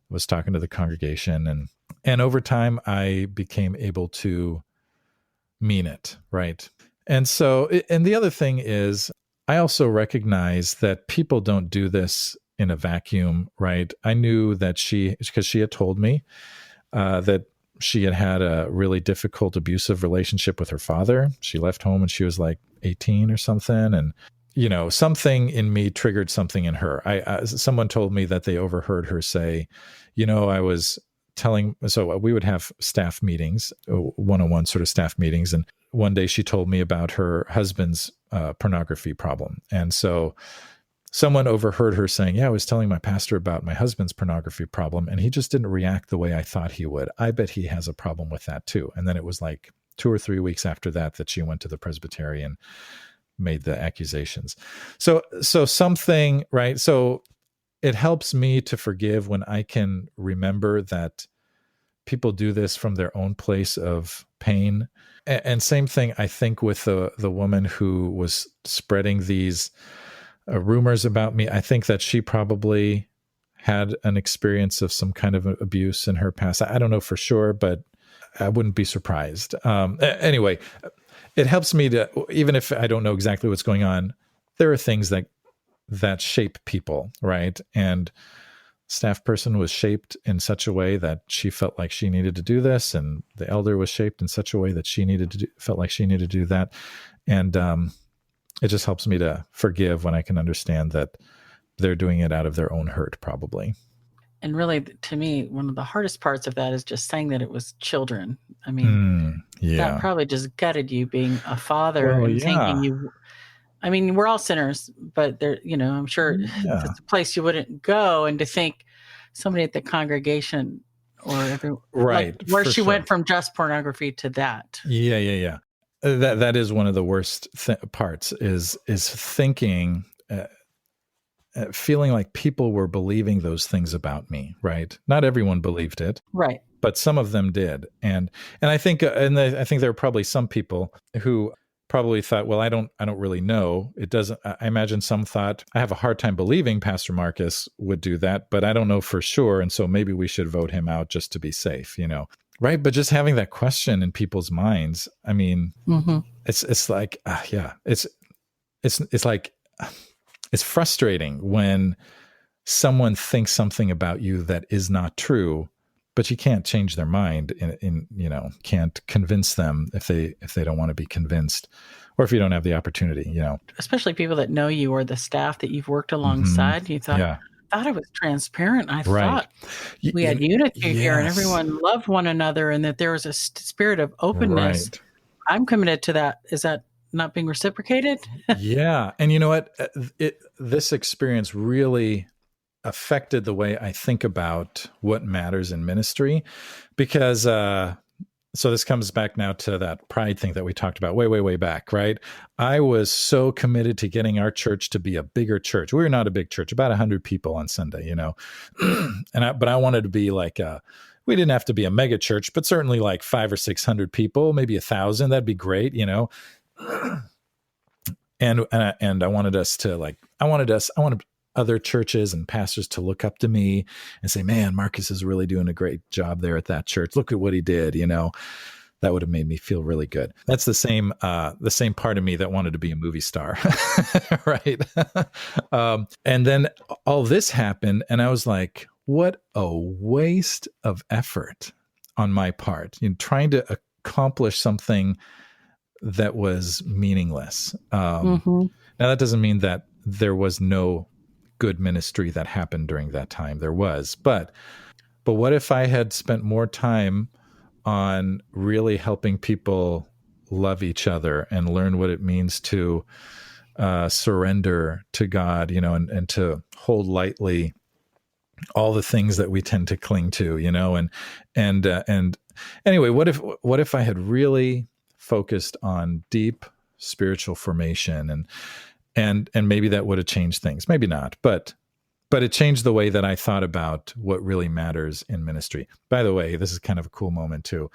was talking to the congregation. And over time, I became able to mean it, right? And so, and the other thing is, I also recognize that people don't do this in a vacuum, right? I knew that because she had told me that she had had a really difficult, abusive relationship with her father. She left home when she was like 18 or something. And, something in me triggered something in her. Someone told me that they overheard her say, I was so we would have staff meetings, one-on-one sort of staff meetings. And one day she told me about her husband's pornography problem. And so someone overheard her saying, yeah, I was telling my pastor about my husband's pornography problem, and he just didn't react the way I thought he would. I bet he has a problem with that too. And then it was like 2 or 3 weeks after that she went to the Presbytery and made the accusations. So something, right? So it helps me to forgive when I can remember that people do this from their own place of pain. And same thing, I think, with the woman who was spreading these rumors about me. I think that she probably had an experience of some kind of abuse in her past. I don't know for sure, but I wouldn't be surprised. Anyway, it helps me to, even if I don't know exactly what's going on, there are things that shape people, right? And staff person was shaped in such a way that she felt like she needed to do this, and the elder was shaped in such a way that felt like she needed to do that. And it just helps me to forgive when I can understand that they're doing it out of their own hurt, probably. And really, to me, one of the hardest parts of that is just saying that it was children. I mean, that probably just gutted you, being a father and thinking you. I mean, we're all sinners, but there, I'm sure it's a place you wouldn't go, and to think somebody at the congregation or right, where she went from just pornography to that. Yeah. That is one of the worst parts is thinking, feeling like people were believing those things about me, right? Not everyone believed it, right? But some of them did, and I think I think there were probably some people who probably thought, well, I don't really know. It doesn't. I imagine some thought, I have a hard time believing Pastor Markus would do that, but I don't know for sure, and so maybe we should vote him out just to be safe, Right. But just having that question in people's minds, I mean, it's like, it's like, it's frustrating when someone thinks something about you that is not true, but you can't change their mind can't convince them if they don't want to be convinced, or if you don't have the opportunity, Especially people that know you or the staff that you've worked alongside. You thought, I thought it was transparent. I thought we had unity here and everyone loved one another, and that there was a spirit of openness. Right. I'm committed to that. Is that not being reciprocated? Yeah. And you know what? This experience really affected the way I think about what matters in ministry, because so this comes back now to that pride thing that we talked about way back, right? I was so committed to getting our church to be a bigger church. We were not a big church, about 100 people on Sunday, but I wanted to be like we didn't have to be a mega church, but certainly like 500 or 600 people, maybe 1,000. That'd be great, And I wanted us to I wanted other churches and pastors to look up to me and say, man, Markus is really doing a great job there at that church. Look at what he did, that would have made me feel really good. That's the same part of me that wanted to be a movie star. Right. And then all this happened, and I was like, what a waste of effort on my part in trying to accomplish something that was meaningless. Now that doesn't mean that there was no good ministry that happened during that time. There was, but what if I had spent more time on really helping people love each other and learn what it means to surrender to God, and to hold lightly all the things that we tend to cling to, and anyway, what if I had really focused on deep spiritual formation, and maybe that would have changed things. Maybe not, but it changed the way that I thought about what really matters in ministry. By the way, this is kind of a cool moment too.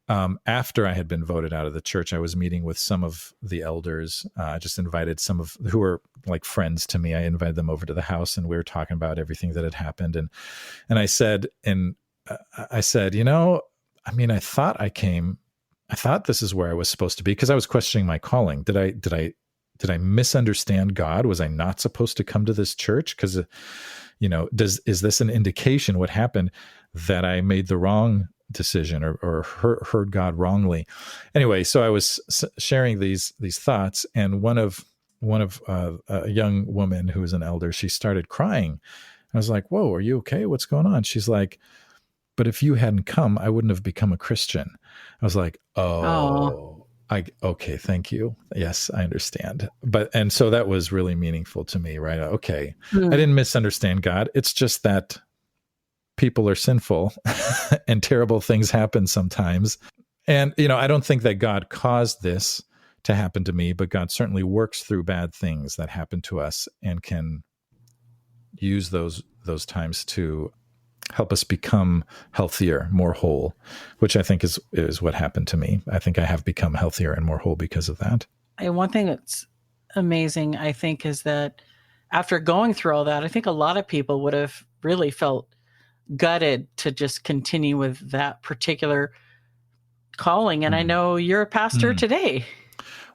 After I had been voted out of the church, I was meeting with some of the elders. I just invited some of who were like friends to me. I invited them over to the house, and we were talking about everything that had happened. And I said, in I said, I thought I thought this is where I was supposed to be, because I was questioning my calling. Did I misunderstand God? Was I not supposed to come to this church? Because, is this an indication what happened that I made the wrong decision or heard God wrongly? Anyway, so I was sharing these thoughts, and one of a young woman who was an elder, she started crying. I was like, "Whoa, are you okay? What's going on?" She's like, "But if you hadn't come, I wouldn't have become a Christian." I was like, "Oh, okay, thank you. Yes, I understand." And so that was really meaningful to me, right? Okay, I didn't misunderstand God. It's just that people are sinful and terrible things happen sometimes. And, I don't think that God caused this to happen to me, but God certainly works through bad things that happen to us and can use those times to help us become healthier, more whole, which I think is what happened to me. I think I have become healthier and more whole because of that. And one thing that's amazing, I think, is that after going through all that, I think a lot of people would have really felt gutted to just continue with that particular calling. And I know you're a pastor today.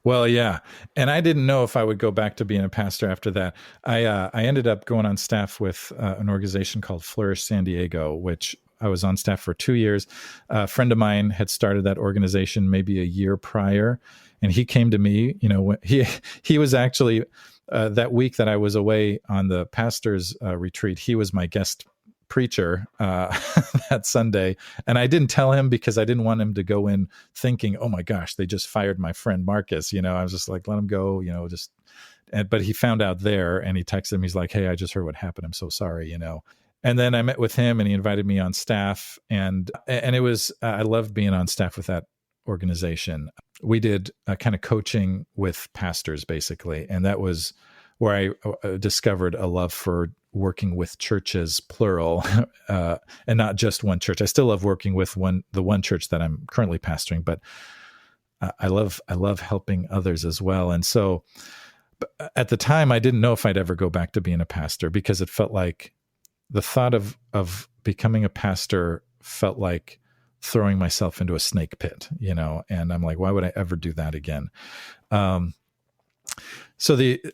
Well, yeah. And I didn't know if I would go back to being a pastor after that. I ended up going on staff with an organization called Fuller San Diego, which I was on staff for 2 years. A friend of mine had started that organization maybe a year prior, and he came to me. He was actually that week that I was away on the pastor's retreat. He was my guest preacher that Sunday, and I didn't tell him because I didn't want him to go in thinking, "Oh my gosh, they just fired my friend Marcus." I was just like, let him go, but he found out there, and he texted me. He's like, "Hey, I just heard what happened. I'm so sorry." And then I met with him, and he invited me on staff, and it was I loved being on staff with that organization. We did kind of coaching with pastors, basically, and that was where I discovered a love for working with churches, plural, and not just one church. I still love working with the one church that I'm currently pastoring, but I love helping others as well. And so at the time, I didn't know if I'd ever go back to being a pastor, because it felt like the thought of becoming a pastor felt like throwing myself into a snake pit, and I'm like, why would I ever do that again? So the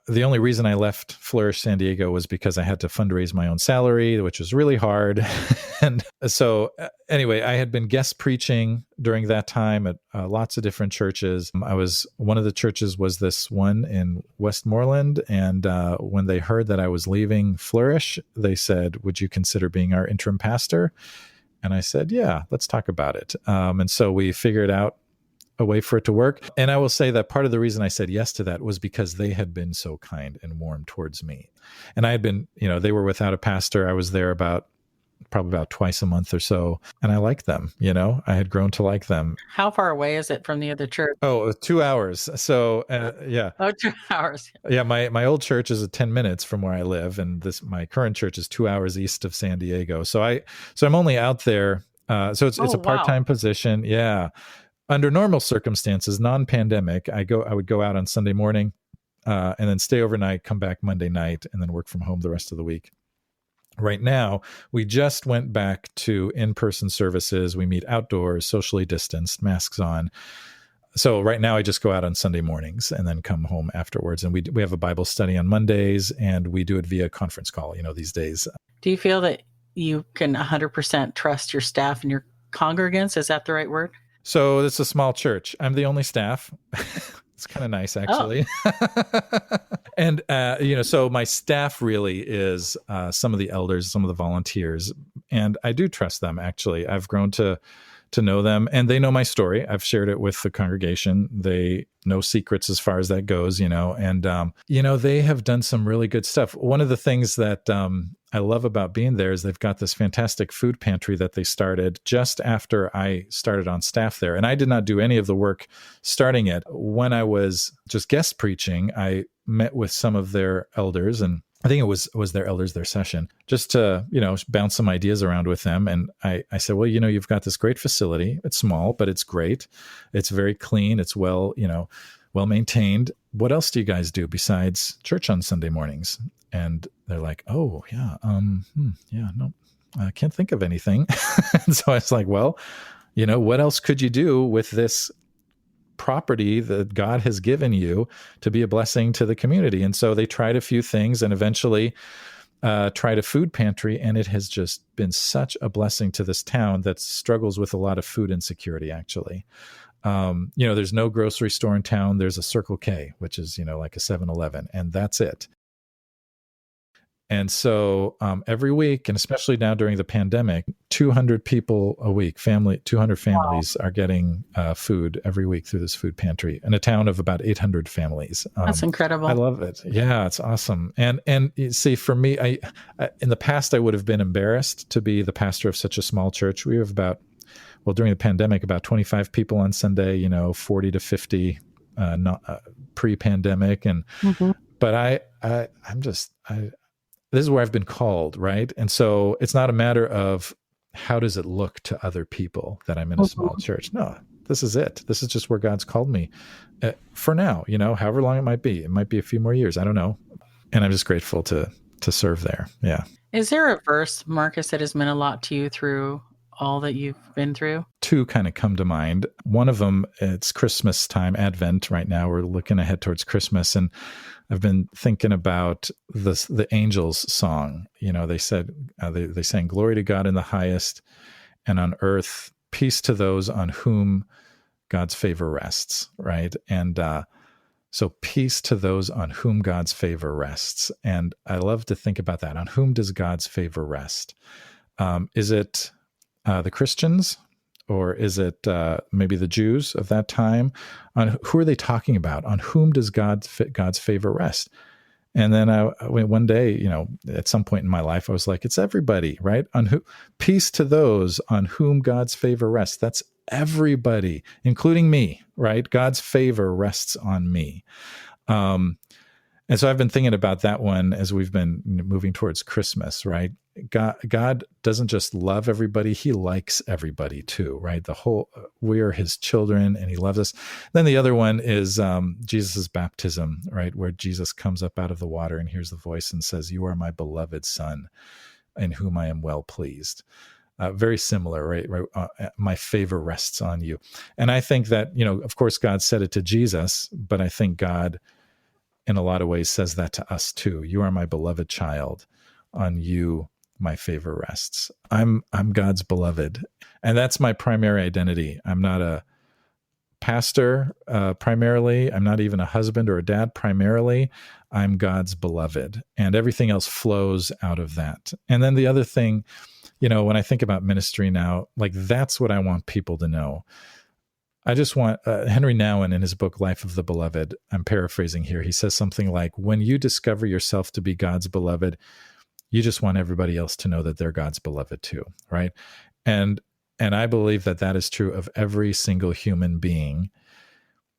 only reason I left Flourish San Diego was because I had to fundraise my own salary, which was really hard. And so anyway, I had been guest preaching during that time at lots of different churches. One of the churches was this one in Westmoreland. And when they heard that I was leaving Flourish, they said, "Would you consider being our interim pastor?" And I said, "Yeah, let's talk about it." And so we figured out a way for it to work. And I will say that part of the reason I said yes to that was because they had been so kind and warm towards me. And I had been, they were without a pastor. I was there probably about twice a month or so. And I liked them, I had grown to like them. How far away is it from the other church? Oh, 2 hours. So yeah. Oh, 2 hours. Yeah. My old church is 10 minutes from where I live. And my current church is 2 hours east of San Diego. So I'm only out there. So it's a part-time position. Yeah. Under normal circumstances, non-pandemic, I would go out on Sunday morning and then stay overnight, come back Monday night, and then work from home the rest of the week. Right now, we just went back to in-person services. We meet outdoors, socially distanced, masks on. So right now, I just go out on Sunday mornings and then come home afterwards. And we have a Bible study on Mondays, and we do it via conference call, these days. Do you feel that you can 100% trust your staff and your congregants? Is that the right word? So it's a small church. I'm the only staff. It's kind of nice, actually. Oh. And, so my staff really is some of the elders, some of the volunteers. And I do trust them, actually. I've grown to know them, and they know my story. I've shared it with the congregation. They know secrets as far as that goes, and, they have done some really good stuff. One of the things that I love about being there is they've got this fantastic food pantry that they started just after I started on staff there. And I did not do any of the work starting it. When I was just guest preaching, I met with some of their elders, and I think it was their elders, their session, just to, bounce some ideas around with them. And I said, well, you've got this great facility. It's small, but it's great. It's very clean. It's well maintained. What else do you guys do besides church on Sunday mornings? And they're like, "Oh, yeah, no, I can't think of anything. And so I was like, well, what else could you do with this property that God has given you to be a blessing to the community? And so they tried a few things and eventually tried a food pantry, and it has just been such a blessing to this town that struggles with a lot of food insecurity, actually. There's no grocery store in town. There's a Circle K, which is, like a 7-Eleven, and that's it. And so every week, and especially now during the pandemic, 200 people a week, 200 families are getting food every week through this food pantry in a town of about 800 families. That's incredible. I love it. Yeah, it's awesome. And you see, for me, I in the past, I would have been embarrassed to be the pastor of such a small church. We have during the pandemic, about 25 people on Sunday, 40 to 50 pre-pandemic. And, but this is where I've been called, right? And so it's not a matter of how does it look to other people that I'm in a small church. No, this is it. This is just where God's called me for now, however long it might be. It might be a few more years. I don't know. And I'm just grateful to serve there. Yeah. Is there a verse, Markus, that has meant a lot to you through all that you've been through? Two kind of come to mind. One of them, it's Christmas time, Advent right now. We're looking ahead towards Christmas. And I've been thinking about the angels song. They said, they sang, "Glory to God in the highest, and on earth, peace to those on whom God's favor rests," right? And so peace to those on whom God's favor rests. And I love to think about that. On whom does God's favor rest? Is it the Christians? Or is it maybe the Jews of that time? On who are they talking about? On whom does God's favor rest? And then one day, at some point in my life, I was like, it's everybody, right? Peace to those on whom God's favor rests. That's everybody, including me, right? God's favor rests on me. And so I've been thinking about that one as we've been moving towards Christmas, right? God doesn't just love everybody, he likes everybody too, right? We are his children and he loves us. Then the other one is Jesus' baptism, right? Where Jesus comes up out of the water and hears the voice and says, "You are my beloved son in whom I am well pleased." Very similar, right? My favor rests on you. And I think that, of course, God said it to Jesus, but I think God in a lot of ways says that to us too. "You are my beloved child. On you my favor rests." I'm God's beloved. And that's my primary identity. I'm not a pastor primarily. I'm not even a husband or a dad primarily. I'm God's beloved. And everything else flows out of that. And then the other thing, when I think about ministry now, like that's what I want people to know. I just want, Henry Nouwen in his book, Life of the Beloved, I'm paraphrasing here. He says something like, when you discover yourself to be God's beloved, you just want everybody else to know that they're God's beloved too, right? And I believe that is true of every single human being.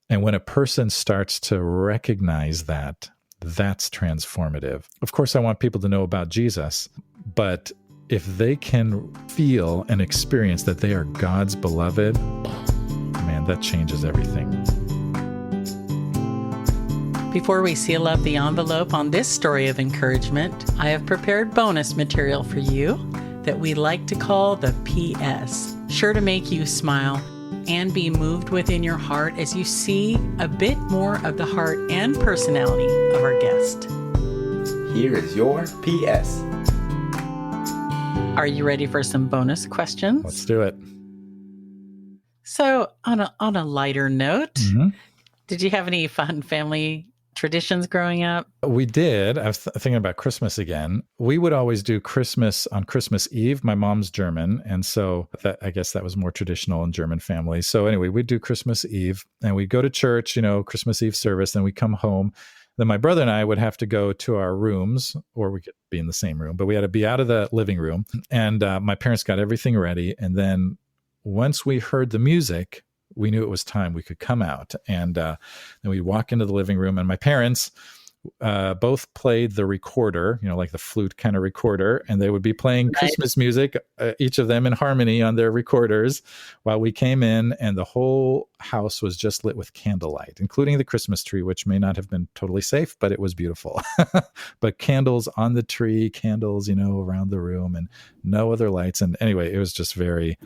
And when a person starts to recognize that, that's transformative. Of course, I want people to know about Jesus, but if they can feel and experience that they are God's beloved, man, that changes everything. Before we seal up the envelope on this story of encouragement, I have prepared bonus material for you that we like to call the PS, sure to make you smile and be moved within your heart as you see a bit more of the heart and personality of our guest. Here is your PS. Are you ready for some bonus questions? Let's do it. So on a lighter note, did you have any fun family traditions growing up? We did. I was thinking about Christmas again. We would always do Christmas on Christmas Eve. My mom's German, and so I guess that was more traditional in German families. So anyway, we'd do Christmas Eve, and we'd go to church, Christmas Eve service, then we'd come home. Then my brother and I would have to go to our rooms, or we could be in the same room, but we had to be out of the living room. And my parents got everything ready, and then once we heard the music, we knew it was time. We could come out, and then we'd walk into the living room, and my parents both played the recorder, like the flute kind of recorder, and they would be playing Christmas music, each of them in harmony on their recorders, while we came in, and the whole house was just lit with candlelight, including the Christmas tree, which may not have been totally safe, but it was beautiful. But candles on the tree, candles, around the room, and no other lights. And anyway, it was just very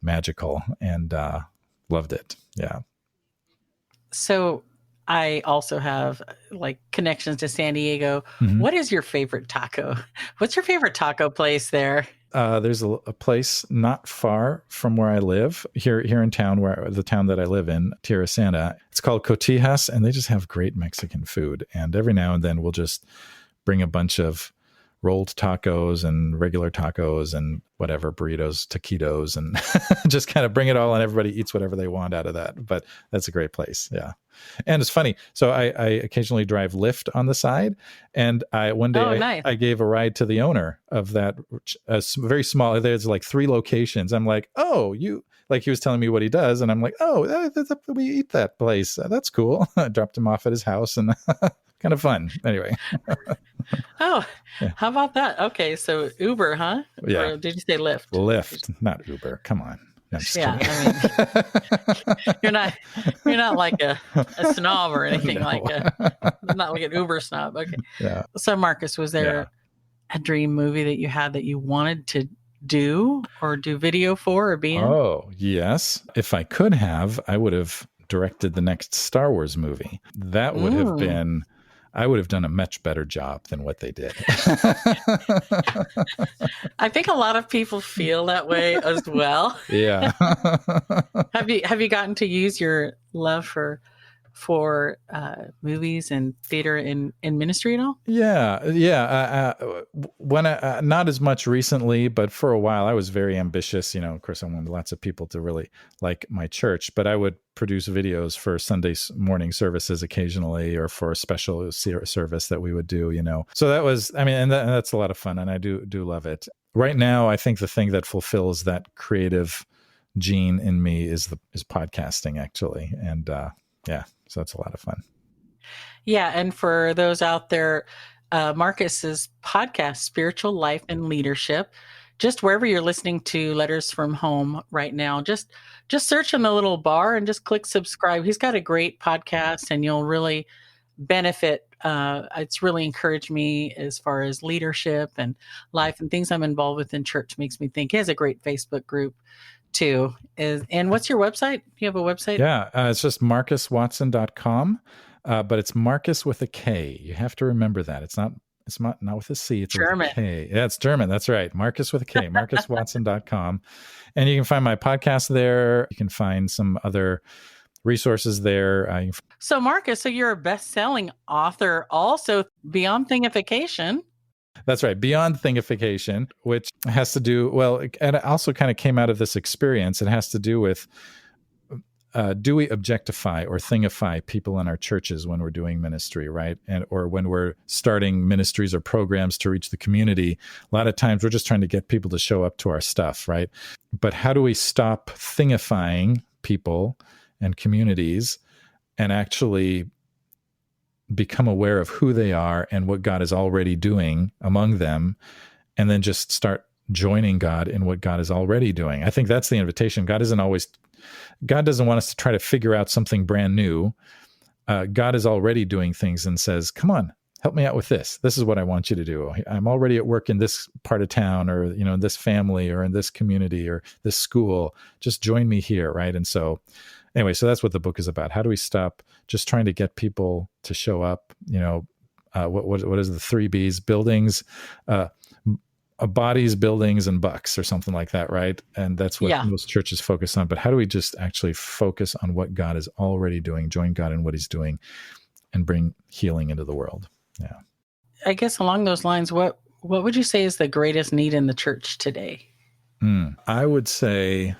magical, and loved it. Yeah. So I also have connections to San Diego. Mm-hmm. What is your favorite taco? What's your favorite taco place there? There's a place not far from where I live here in town, the town that I live in, Tierra Santa. It's called Cotijas, and they just have great Mexican food. And every now and then we'll just bring a bunch of rolled tacos and regular tacos and whatever, burritos, taquitos, and just kind of bring it all, and everybody eats whatever they want out of that. But that's a great place. Yeah. And it's funny. So I occasionally drive Lyft on the side, and one day nice. I gave a ride to the owner of that very small, there's 3 locations. I'm like, oh, he was telling me what he does. And I'm like, oh, we eat that place. That's cool. I dropped him off at his house, and kind of fun. Anyway. Oh, yeah. How about that? Okay. So Uber, huh? Yeah. Or did you say Lyft? Lyft, not Uber. Come on. No, yeah. I mean, you're not like a snob or anything, No. Not like an Uber snob. Okay. Yeah. So Marcus, was there a dream movie that you had that you wanted to do or do video for or be in? Oh, yes. If I could have, I would have directed the next Star Wars movie. That would have been, I would have done a much better job than what they did. I think a lot of people feel that way as well. Yeah. Have you gotten to use your love for movies and theater in ministry at all? Yeah. When not as much recently, but for a while I was very ambitious. Of course, I wanted lots of people to really like my church, but I would produce videos for Sunday morning services occasionally, or for a special service that we would do. So that was, and that's a lot of fun, and I do love it. Right now, I think the thing that fulfills that creative gene in me is podcasting, actually, and so that's a lot of fun. Yeah. And for those out there, Marcus's podcast, Spiritual Life and Leadership, just wherever you're listening to Letters from Home right now, just search in the little bar and just click subscribe. He's got a great podcast, and you'll really benefit. It's really encouraged me as far as leadership and life and things I'm involved with in church. Makes me think. He has a great Facebook group too. And what's your website? Do you have a website? Yeah, it's just markuswatson.com, but it's Marcus with a K. You have to remember that. It's not with a C. It's German. With a K. Yeah, it's German. That's right. Marcus with a K, markuswatson.com. And you can find my podcast there. You can find some other resources there. So Marcus, you're a best-selling author also, Beyond Thingification. That's right. Beyond Thingification, which has to do, and it also kind of came out of this experience. It has to do with, do we objectify or thingify people in our churches when we're doing ministry, right? Or when we're starting ministries or programs to reach the community. A lot of times we're just trying to get people to show up to our stuff, right? But how do we stop thingifying people and communities and actually become aware of who they are and what God is already doing among them, and then just start joining God in what God is already doing? I think that's the invitation. God doesn't want us to try to figure out something brand new. God is already doing things and says, come on, help me out with this. This is what I want you to do. I'm already at work in this part of town, or, in this family, or in this community, or this school. Just join me here, right? And so anyway, so that's what the book is about. How do we stop just trying to get people to show up? What is the 3 Bs? Buildings, bodies, buildings, and bucks, or something like that, right? And that's what most churches focus on. But how do we just actually focus on what God is already doing, join God in what he's doing, and bring healing into the world? Yeah. I guess along those lines, what would you say is the greatest need in the church today? I would say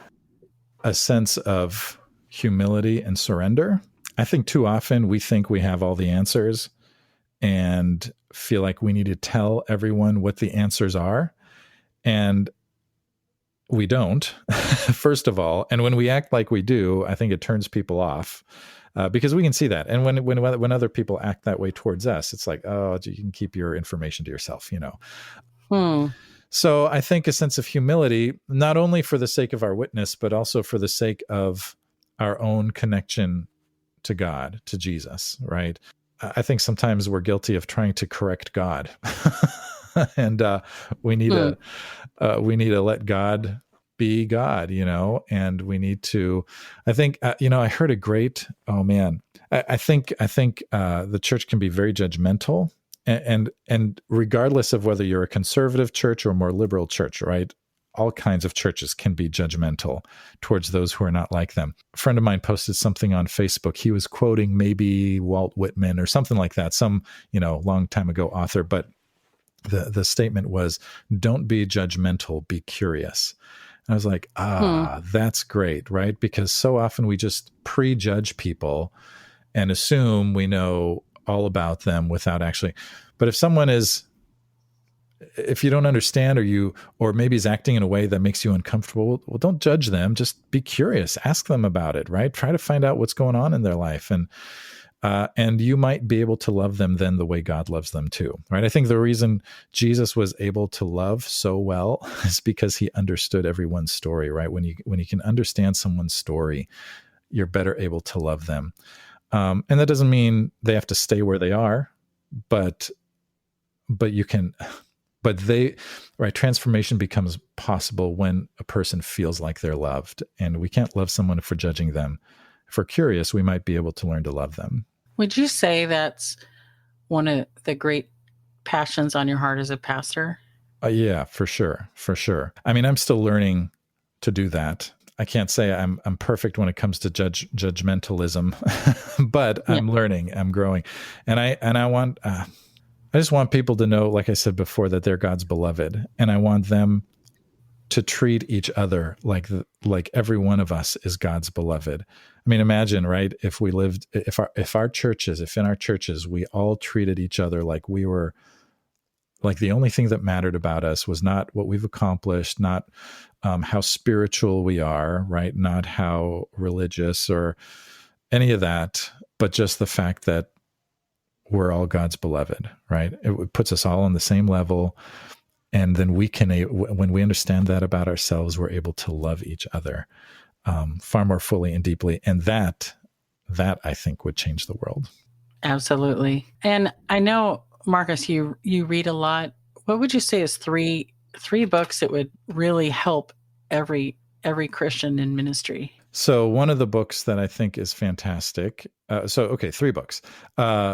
a sense of humility and surrender. I think too often we think we have all the answers and feel like we need to tell everyone what the answers are. And we don't, first of all. And when we act like we do, I think it turns people off. because we can see that. And when other people act that way towards us, it's like, oh, you can keep your information to yourself, So I think a sense of humility, not only for the sake of our witness, but also for the sake of our own connection to God, to Jesus, right? I think sometimes we're guilty of trying to correct God, and we need to let God be God, and we need to. I think I heard a great. Oh man, I think the church can be very judgmental. And regardless of whether you're a conservative church or a more liberal church, right? All kinds of churches can be judgmental towards those who are not like them. A friend of mine posted something on Facebook. He was quoting maybe Walt Whitman or something like that, some, long time ago author. But the statement was, don't be judgmental, be curious. And I was like, that's great, right? Because so often we just prejudge people and assume we know all about them without actually. But if you don't understand or maybe is acting in a way that makes you uncomfortable, well, don't judge them. Just be curious. Ask them about it, right? Try to find out what's going on in their life. And you might be able to love them then the way God loves them too, right? I think the reason Jesus was able to love so well is because he understood everyone's story, right? When you can understand someone's story, you're better able to love them. And that doesn't mean they have to stay where they are, but transformation becomes possible when a person feels like they're loved, and we can't love someone for judging them. If we're curious, we might be able to learn to love them. Would you say that's one of the great passions on your heart as a pastor? Yeah, for sure. I mean, I'm still learning to do that. I can't say I'm perfect when it comes to judgmentalism, but I'm learning, I'm growing. And I just want people to know, like I said before, that they're God's beloved. And I want them to treat each other like every one of us is God's beloved. I mean, imagine, right? If in our churches, we all treated each other like we were, like the only thing that mattered about us was not what we've accomplished, not how spiritual we are, right? Not how religious or any of that, but just the fact that we're all God's beloved, right? It puts us all on the same level. And then when we understand that about ourselves, we're able to love each other far more fully and deeply. And that I think would change the world. Absolutely. And I know, Markus, you read a lot. What would you say is three books that would really help every Christian in ministry? So one of the books that I think is fantastic. 3 books.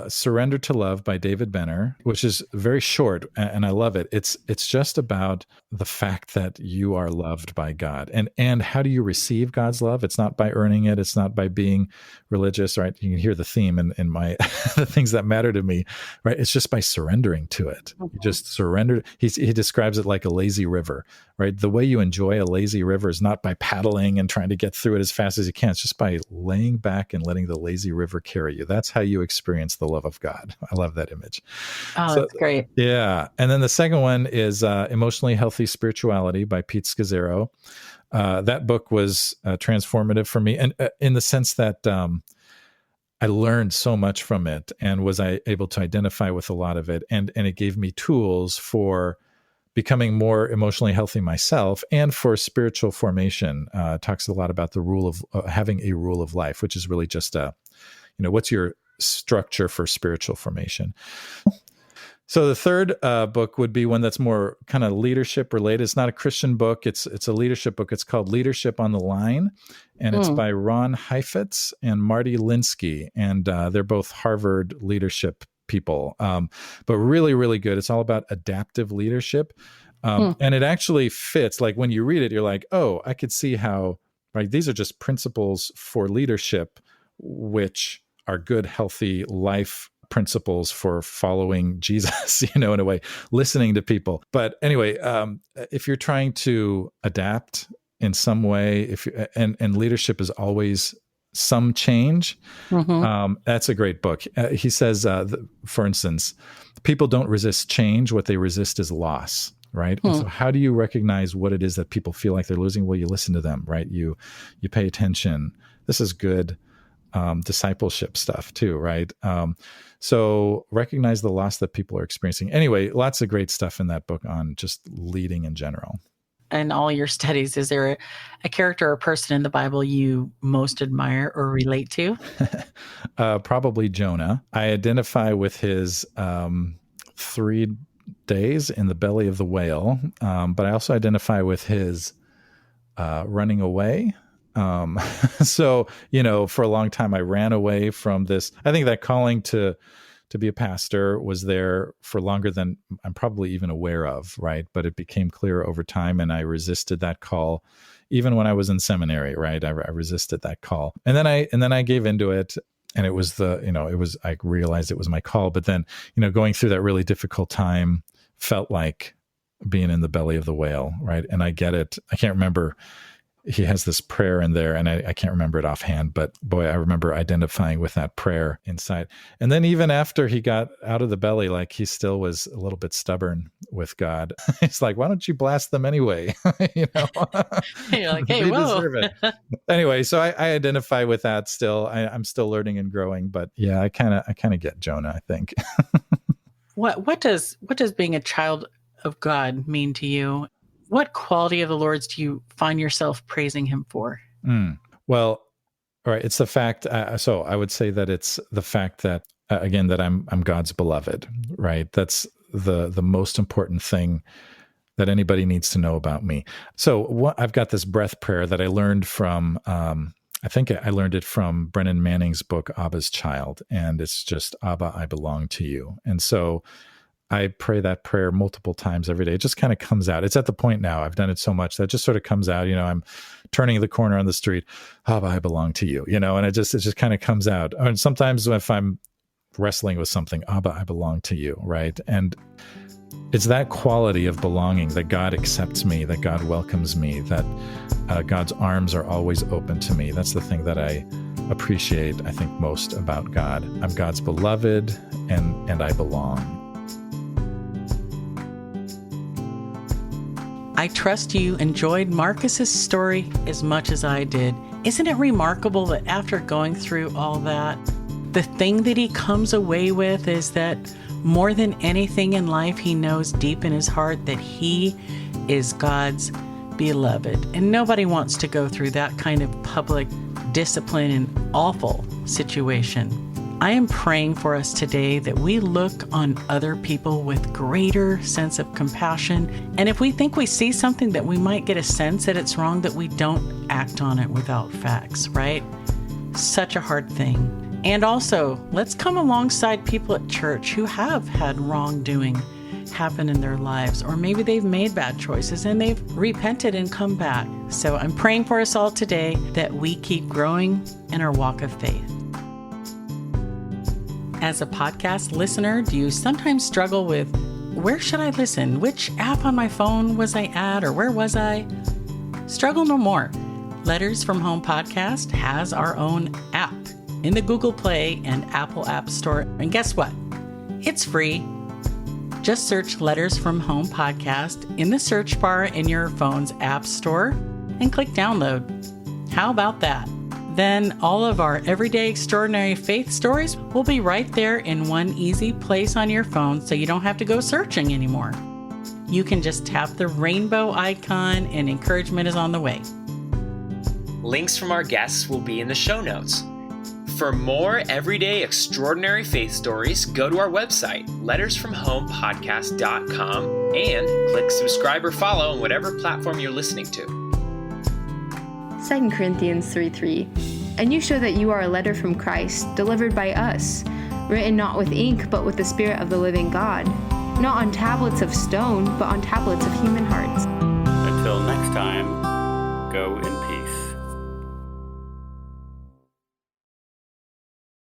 Surrender to Love by David Benner, which is very short, and I love it. It's just about the fact that you are loved by God. And how do you receive God's love? It's not by earning it. It's not by being religious, right? You can hear the theme in my the things that matter to me, right? It's just by surrendering to it. Okay. You just surrender. He describes it like a lazy river, right? The way you enjoy a lazy river is not by paddling and trying to get through it as fast as you can. It's just by laying back and letting the lazy river carry you. That's how you experience the love of God. I love that image. Oh, that's great. Yeah. And then the second one is Emotionally Healthy Spirituality by Pete Scazzero. That book was transformative for me, and in the sense that I learned so much from it and was able to identify with a lot of it. And it gave me tools for becoming more emotionally healthy myself and for spiritual formation. Talks a lot about the rule of having a rule of life, which is really just what's your structure for spiritual formation. So the third book would be one that's more kind of leadership related. It's not a Christian book. It's a leadership book. It's called Leadership on the Line, and it's by Ron Heifetz and Marty Linsky, and they're both Harvard leadership people, but really, really good. It's all about adaptive leadership, and it actually fits. Like when you read it, you're like, oh, I could see how, right? These are just principles for leadership, which are good, healthy life principles for following Jesus, in a way, listening to people. But anyway, if you're trying to adapt in some way, and leadership is always some change, that's a great book. He says, for instance, people don't resist change. What they resist is loss. Right. And so how do you recognize what it is that people feel like they're losing? Well, you listen to them, right? You pay attention. This is good. discipleship stuff too, right? So recognize the loss that people are experiencing. Anyway, lots of great stuff in that book on just leading in general. In all your studies, is there a character or person in the Bible you most admire or relate to? Probably Jonah. I identify with his 3 days in the belly of the whale, but I also identify with his running away. So, for a long time, I ran away from this. I think that calling to be a pastor was there for longer than I'm probably even aware of, right? But it became clear over time, and I resisted that call, even when I was in seminary, right? I resisted that call, and then I gave into it, and it was I realized it was my call. But then, going through that really difficult time felt like being in the belly of the whale, right? And I get it. I can't remember. He has this prayer in there, and I can't remember it offhand, but boy, I remember identifying with that prayer inside. And then even after he got out of the belly, like he still was a little bit stubborn with God. He's like, why don't you blast them anyway? You're like, hey, they whoa. deserve it. Anyway, so I identify with that still. I'm still learning and growing, but yeah, I kind of get Jonah, I think. What does being a child of God mean to you? What quality of the Lord's do you find yourself praising him for? Well, all right. It's the fact. So I would say that it's the fact that, again, that I'm God's beloved, right? That's the most important thing that anybody needs to know about me. So I've got this breath prayer that I learned from, I think I learned it from Brennan Manning's book, Abba's Child. And it's just, Abba, I belong to you. And so I pray that prayer multiple times every day. It just kind of comes out. It's at the point now, I've done it so much that it just sort of comes out. I'm turning the corner on the street, Abba, I belong to you, and it just kind of comes out. And sometimes if I'm wrestling with something, Abba, I belong to you, right? And it's that quality of belonging, that God accepts me, that God welcomes me, that God's arms are always open to me. That's the thing that I appreciate, I think, most about God. I'm God's beloved, and I belong. I trust you enjoyed Markus's story as much as I did. Isn't it remarkable that after going through all that, the thing that he comes away with is that more than anything in life, he knows deep in his heart that he is God's beloved. And nobody wants to go through that kind of public discipline and awful situation. I am praying for us today that we look on other people with greater sense of compassion. And if we think we see something that we might get a sense that it's wrong, that we don't act on it without facts, right? Such a hard thing. And also, let's come alongside people at church who have had wrongdoing happen in their lives, or maybe they've made bad choices and they've repented and come back. So I'm praying for us all today that we keep growing in our walk of faith. As a podcast listener, do you sometimes struggle with, where should I listen? Which app on my phone was I at, or where was I? Struggle no more. Letters from Home Podcast has our own app in the Google Play and Apple App Store. And guess what? It's free. Just search Letters from Home Podcast in the search bar in your phone's app store and click download. How about that? Then all of our everyday extraordinary faith stories will be right there in one easy place on your phone, so you don't have to go searching anymore. You can just tap the rainbow icon and encouragement is on the way. Links from our guests will be in the show notes. For more everyday extraordinary faith stories, go to our website, lettersfromhomepodcast.com, and click subscribe or follow on whatever platform you're listening to. 2 Corinthians 3:3. And you show that you are a letter from Christ, delivered by us, written not with ink, but with the Spirit of the living God, not on tablets of stone, but on tablets of human hearts.